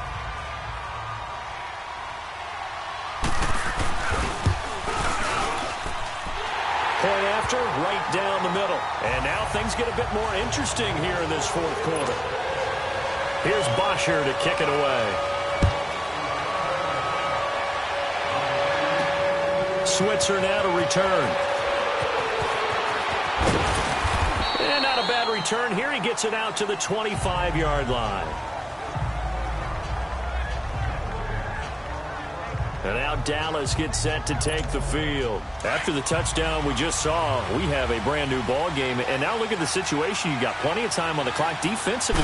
Point after, right down the middle. And now things get a bit more interesting here in this fourth quarter. Here's Bosher to kick it away. Switzer now to return. And not a bad return here. He gets it out to the 25-yard line. And now Dallas gets set to take the field. After the touchdown we just saw, we have a brand-new ball game. And now look at the situation. You got plenty of time on the clock. Defensively,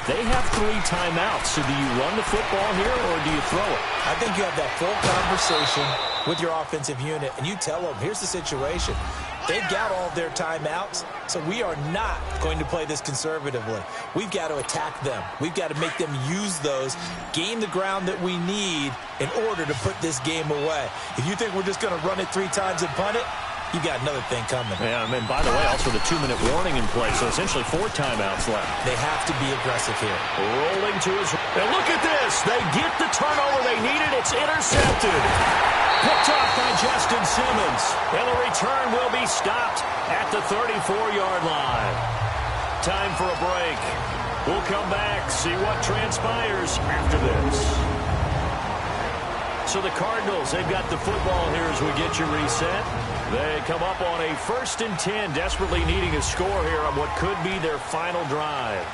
they have 3 timeouts. So do you run the football here or do you throw it? I think you have that full conversation with your offensive unit, and you tell them, here's the situation. They've got all of their timeouts, so we are not going to play this conservatively. We've got to attack them. We've got to make them use those, gain the ground that we need in order to put this game away. If you think we're just going to run it 3 times and punt it, you got another thing coming. Yeah, and by the way, also the 2-minute warning in place, so essentially 4 timeouts left. They have to be aggressive here. Rolling to his... And look at this! They get the turnover they needed. It's intercepted. Picked off by Justin Simmons. And the return will be stopped at the 34-yard line. Time for a break. We'll come back, see what transpires after this. So the Cardinals, they've got the football here as we get you reset. They come up on a 1st and 10, desperately needing a score here on what could be their final drive.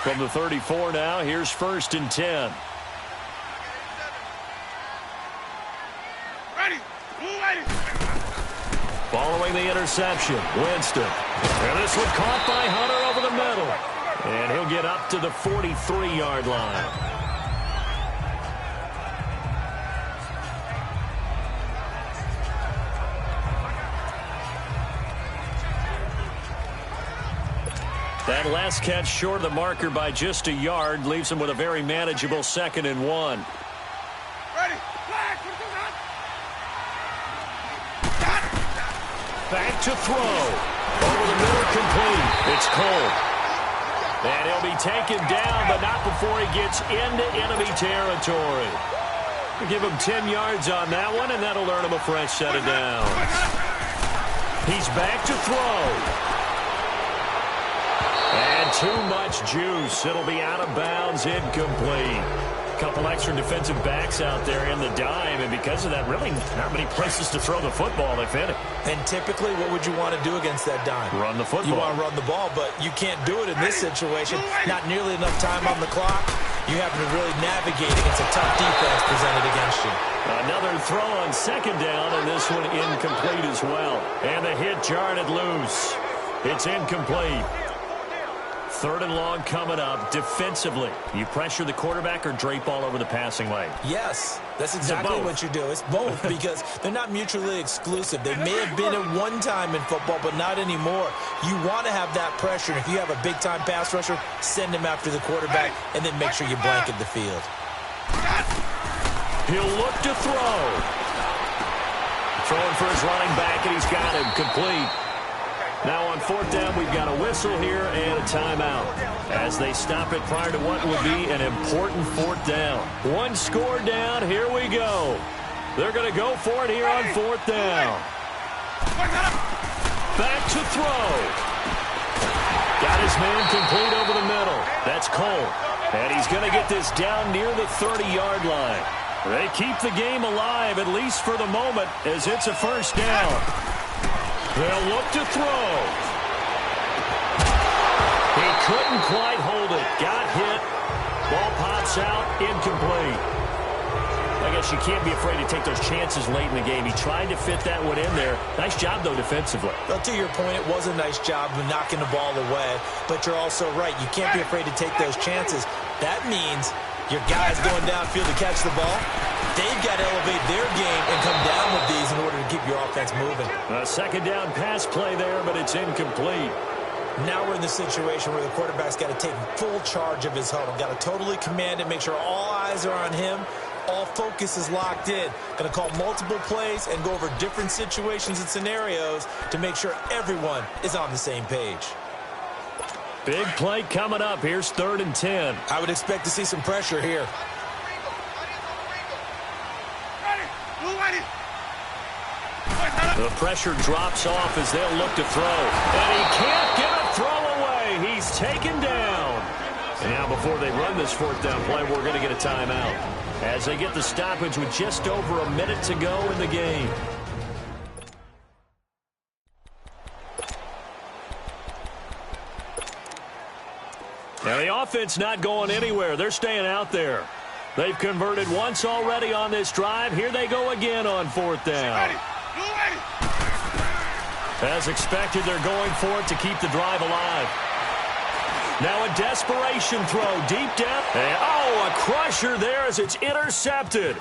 From the 34 now, here's 1st and 10. Following the interception, Winston. And this one caught by Hunter over the middle. And he'll get up to the 43-yard line. That last catch short of the marker by just a yard leaves him with a very manageable 2nd and 1. Back to throw. Over the middle, complete. It's Cole. And he'll be taken down, but not before he gets into enemy territory. We'll give him 10 yards on that one, and that'll earn him a fresh set of downs. He's back to throw. And too much juice. It'll be out of bounds, incomplete. Couple extra defensive backs out there in the dime, and because of that, really not many places to throw the football, if any. And typically, what would you want to do against that dime? Run the football. You want to run the ball, but you can't do it in this situation. Not nearly enough time on the clock. You have to really navigate against a tough defense presented against you. Another throw on 2nd down, and this one incomplete as well. And the hit jarred it loose. It's incomplete. 3rd and long coming up. Defensively, you pressure the quarterback or drape all over the passing lane? Yes, that's exactly what you do. It's both because they're not mutually exclusive. They may have been at one time in football, but not anymore. You want to have that pressure. And if you have a big-time pass rusher, send him after the quarterback and then make sure you blanket the field. He'll look to throw. Throwing for his running back, and he's got him complete. Now on 4th down, we've got a whistle here and a timeout as they stop it prior to what will be an important 4th down. 1 score down. Here we go. They're going to go for it here on 4th down. Back to throw. Got his man complete over the middle. That's Cole. And he's going to get this down near the 30-yard line. They keep the game alive, at least for the moment, as it's a 1st down. They'll look to throw. He couldn't quite hold it. Got hit. Ball pops out. Incomplete. I guess you can't be afraid to take those chances late in the game. He tried to fit that one in there. Nice job, though, defensively. Well, to your point, it was a nice job of knocking the ball away. But you're also right. You can't be afraid to take those chances. That means your guys going downfield to catch the ball, they've got to elevate their game and come down with these in order to keep your offense moving. A 2nd down pass play there, but it's incomplete. Now we're in the situation where the quarterback's got to take full charge of his huddle. Got to totally command it, make sure all eyes are on him. All focus is locked in. Going to call multiple plays and go over different situations and scenarios to make sure everyone is on the same page. Big play coming up. Here's 3rd and 10. I would expect to see some pressure here. The pressure drops off as they'll look to throw. And he can't get a throw away. He's taken down. And now before they run this 4th down play, we're going to get a timeout as they get the stoppage with just over a minute to go in the game. Now the offense not going anywhere. They're staying out there. They've converted once already on this drive. Here they go again on 4th down. As expected, they're going for it to keep the drive alive. Now a desperation throw deep down. And, a crusher there as it's intercepted.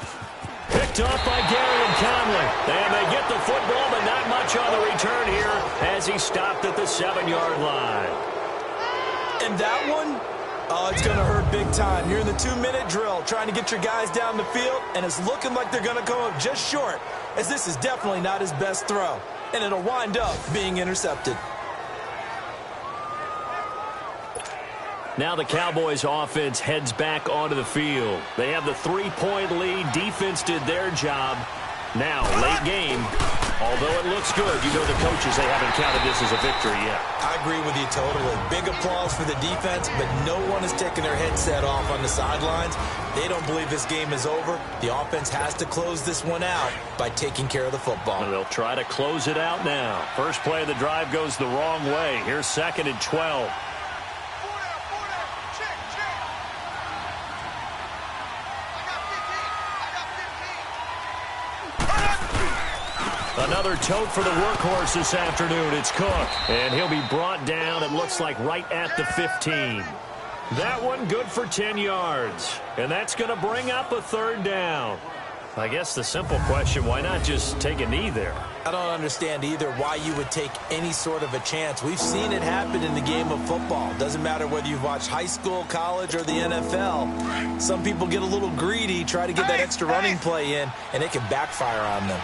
Picked up by Gary and Conley. And they get the football, but not much on the return here as he stopped at the 7-yard line. And that one, it's going to hurt big time. You're in the 2-minute drill trying to get your guys down the field, and it's looking like they're going to come up just short, as this is definitely not his best throw. And it'll wind up being intercepted. Now the Cowboys offense heads back onto the field. They have the 3-point lead. Defense did their job. Now, late game, although it looks good, you know the coaches, they haven't counted this as a victory yet. I agree with you totally. Big applause for the defense, but no one is taking their headset off on the sidelines. They don't believe this game is over. The offense has to close this one out by taking care of the football. And they'll try to close it out now. First play of the drive goes the wrong way. Here's 2nd and 12. Another tote for the workhorse this afternoon. It's Cook. And he'll be brought down, it looks like, right at the 15. That one good for 10 yards. And that's going to bring up a 3rd down. I guess the simple question, why not just take a knee there? I don't understand either why you would take any sort of a chance. We've seen it happen in the game of football. Doesn't matter whether you've watched high school, college, or the NFL. Some people get a little greedy, try to get that extra running play in, and it can backfire on them.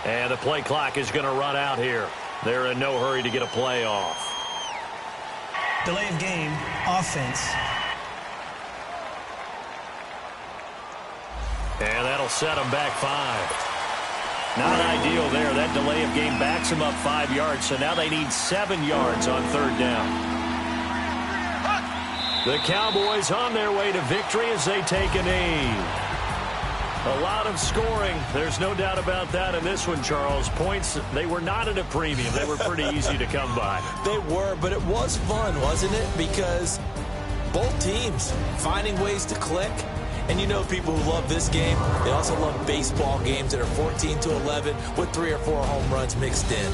And the play clock is going to run out here. They're in no hurry to get a play off. Delay of game, offense. And that'll set them back 5. Not ideal there. That delay of game backs them up 5 yards, so now they need 7 yards on 3rd down. The Cowboys on their way to victory as they take a knee. A lot of scoring. There's no doubt about that in this one, Charles. Points, they were not at a premium. They were pretty easy to come by. They were, but it was fun, wasn't it? Because both teams finding ways to click. And you know people who love this game, they also love baseball games that are 14-11 with 3 or 4 home runs mixed in.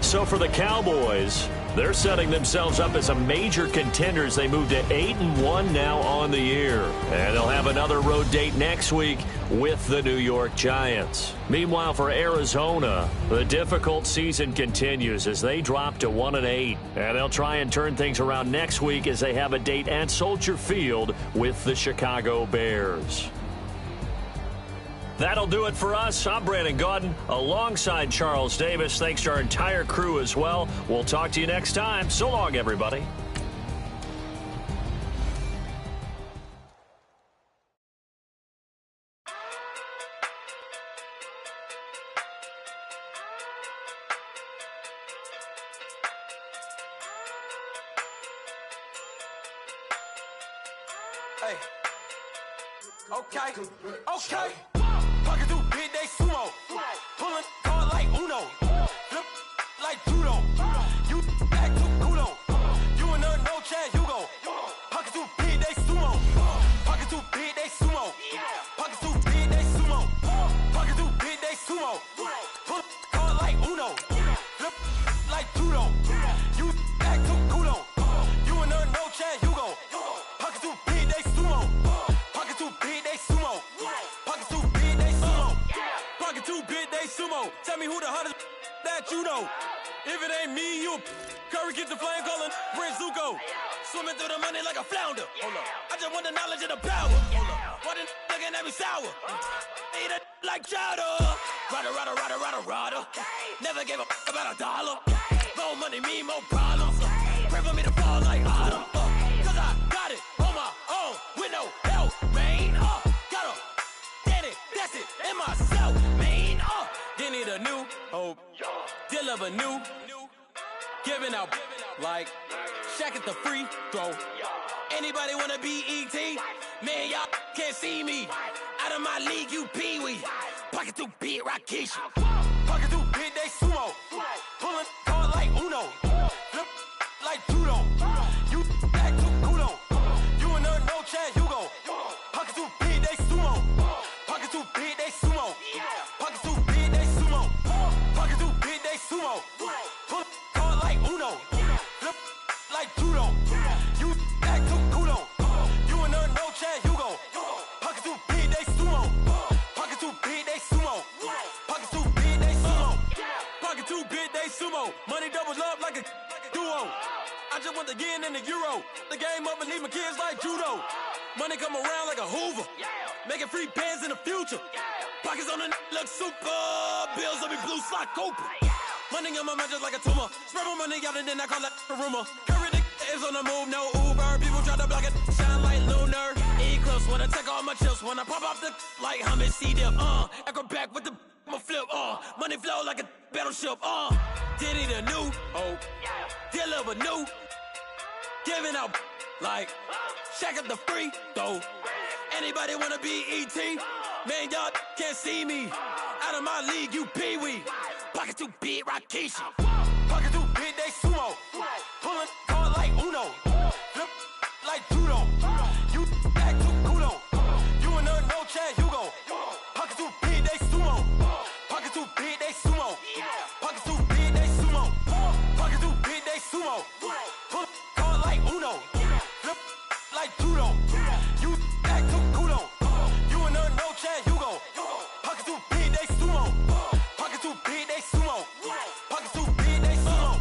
So for the Cowboys, They're setting themselves up as a major contender as they move to 8-1 now on the year. And they'll have another road date next week with the New York Giants. Meanwhile, for Arizona, the difficult season continues as they drop to 1-8. And they'll try and turn things around next week as they have a date at Soldier Field with the Chicago Bears. That'll do it for us. I'm Brandon Gaudin alongside Charles Davis. Thanks to our entire crew as well. We'll talk to you next time. So long, everybody. Hey. Okay. Pocket too big, they sumo. Pulling card like Uno. Flip like judo. You act too kudo. You and her no Chad Hugo. Pocket too big, they sumo. Pocket too big, they sumo. Pocket too big, they sumo. Pocket too big, they sumo. Pull card like Uno. Flip like judo. You act too kudo. You and her no Chad Hugo. Pocket too big, they sumo. Pocket too big, they sumo. Pocket too big, they sumo. Pocket too big, they sumo. Tell me who the hottest that you know. If it ain't me, you Curry keeps the flame calling Prince Zuko. Swimming through the money like a flounder. Hold up. I just want the knowledge and the power. Hold up. Why the looking at me sour? Eat it like chowder. Rada. Never gave a about a dollar. More money, me, more problems. Pray for me to fall like autumn. Cause I got it on my own with no help, man. Gotta get it, that's it, in myself, man. They need a new hope, deal of a new, giving out like Shaq at the free throw. Anybody wanna be E.T.? Man, y'all can't see me. Out of my league, you pee-wee. Pocket too big, Rakeisha. Pocket too big, they sumo. Pulling card like Uno. Flip like judo. You act too kudo. You and her no Chad Hugo. Pocket too big, they sumo. Pocket too big, they sumo. Pocket too big, they sumo. Pocket too big, they sumo. Pull card like Uno. Flip like judo. You act too kudo. You and her no Chad Hugo. Pocket too big, they sumo. Pocket too big, they sumo. Pocket too big, they sumo. Pocket too big, they sumo. Money doubles up like a duo. I just want the yen and the euro. The game up and leave my kids like judo. Money come around like a Hoover. Making free bands in the future. Pockets on the look super. Bills on me blue slot Cooper. Money on my mind just like a tumor. Spread my money out and then I call that a rumor. Curry is on the move, no Uber. People try to block it, shine like lunar. Eclipse when I take all my chips. When I pop off the like hummus C-dip. Acrobat with the flip. Money flow like a battleship. Diddy the new hope. Deal of a new. Giving out like Shaq at the free throw. Anybody wanna be E.T.? Man, y'all can't see me. Out of my league, you pee-wee. Pocket too big, Rakeisha. Pocket too big, they sumo. Pulling card like Uno. Flip like judo. You act too kudo. You and her no Chad Hugo. Pocket too big, they sumo. Pocket too big, they sumo. Pocket too big, they sumo. Pocket too big, they sumo. Pull card like Uno. Flip like judo. You act too kudo. You and her no Chad Hugo. Pocket too big, they sumo. Pocket too big, they sumo. Pocket too big, they sumo.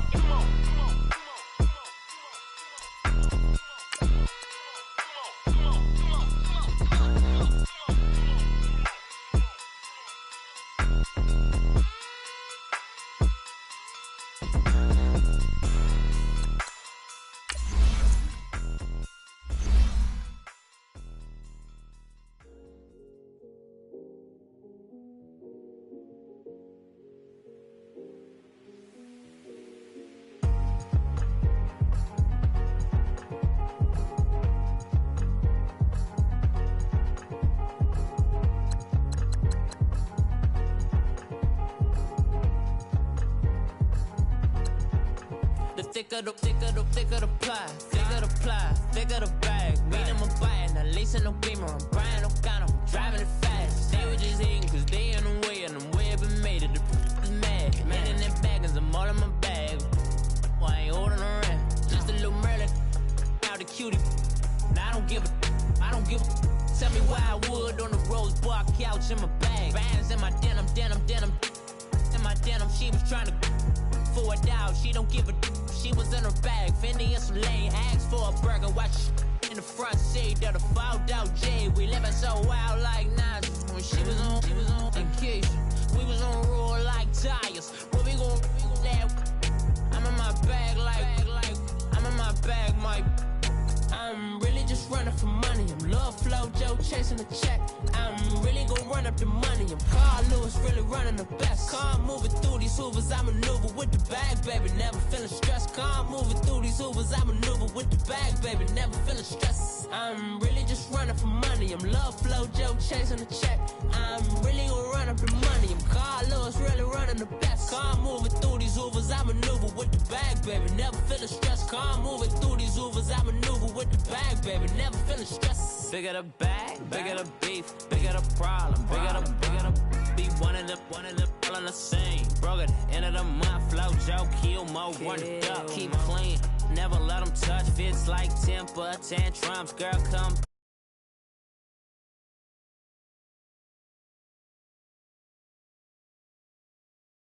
Thicker the pie, thicker the bag. Meet them a buy, now lacing no beamer. I'm Brian O'Connor, I'm driving it fast. They were just hating cause they in the way, and I'm way up and made it. The is mad. Man in their baggins, I'm all in my bag. I ain't holding she was trying to for a doubt. She don't give a she was in her bag, Fendi and some lane, asked for a burger, watch in the front seat of the fouled out J. We living so wild like nah. When she was on vacation, we was on roll like tires. What we gon' that? I'm in my bag like I'm in my bag, Mike. I'm really just running for money. I'm Love Flow Joe chasing the check. I'm really gon' run up the money. I'm Carl Lewis, really running the best. Car moving through these Hoovers, I maneuver with the bag, baby. Never feeling stressed. Car moving through these Hoovers, I maneuver with the bag, baby. Never feeling stressed. I'm really just running for money. I'm Love Flow Joe chasing the check. I'm really gon' run up the money. I'm Carl Lewis, really running the best. Car moving through these Hoovers, I maneuver with the bag, baby. Never feeling stressed. Car moving through these Hoovers, I maneuver with the bag, baby. Never feeling stressed. Bigger the bag, bigger the beef, bigger the problem, bigger the be one of the all in the same. Broke at the end of the month, Flow Joe, kill mo, run it up, keep clean, never let them touch. Fits like temper tantrums, girl come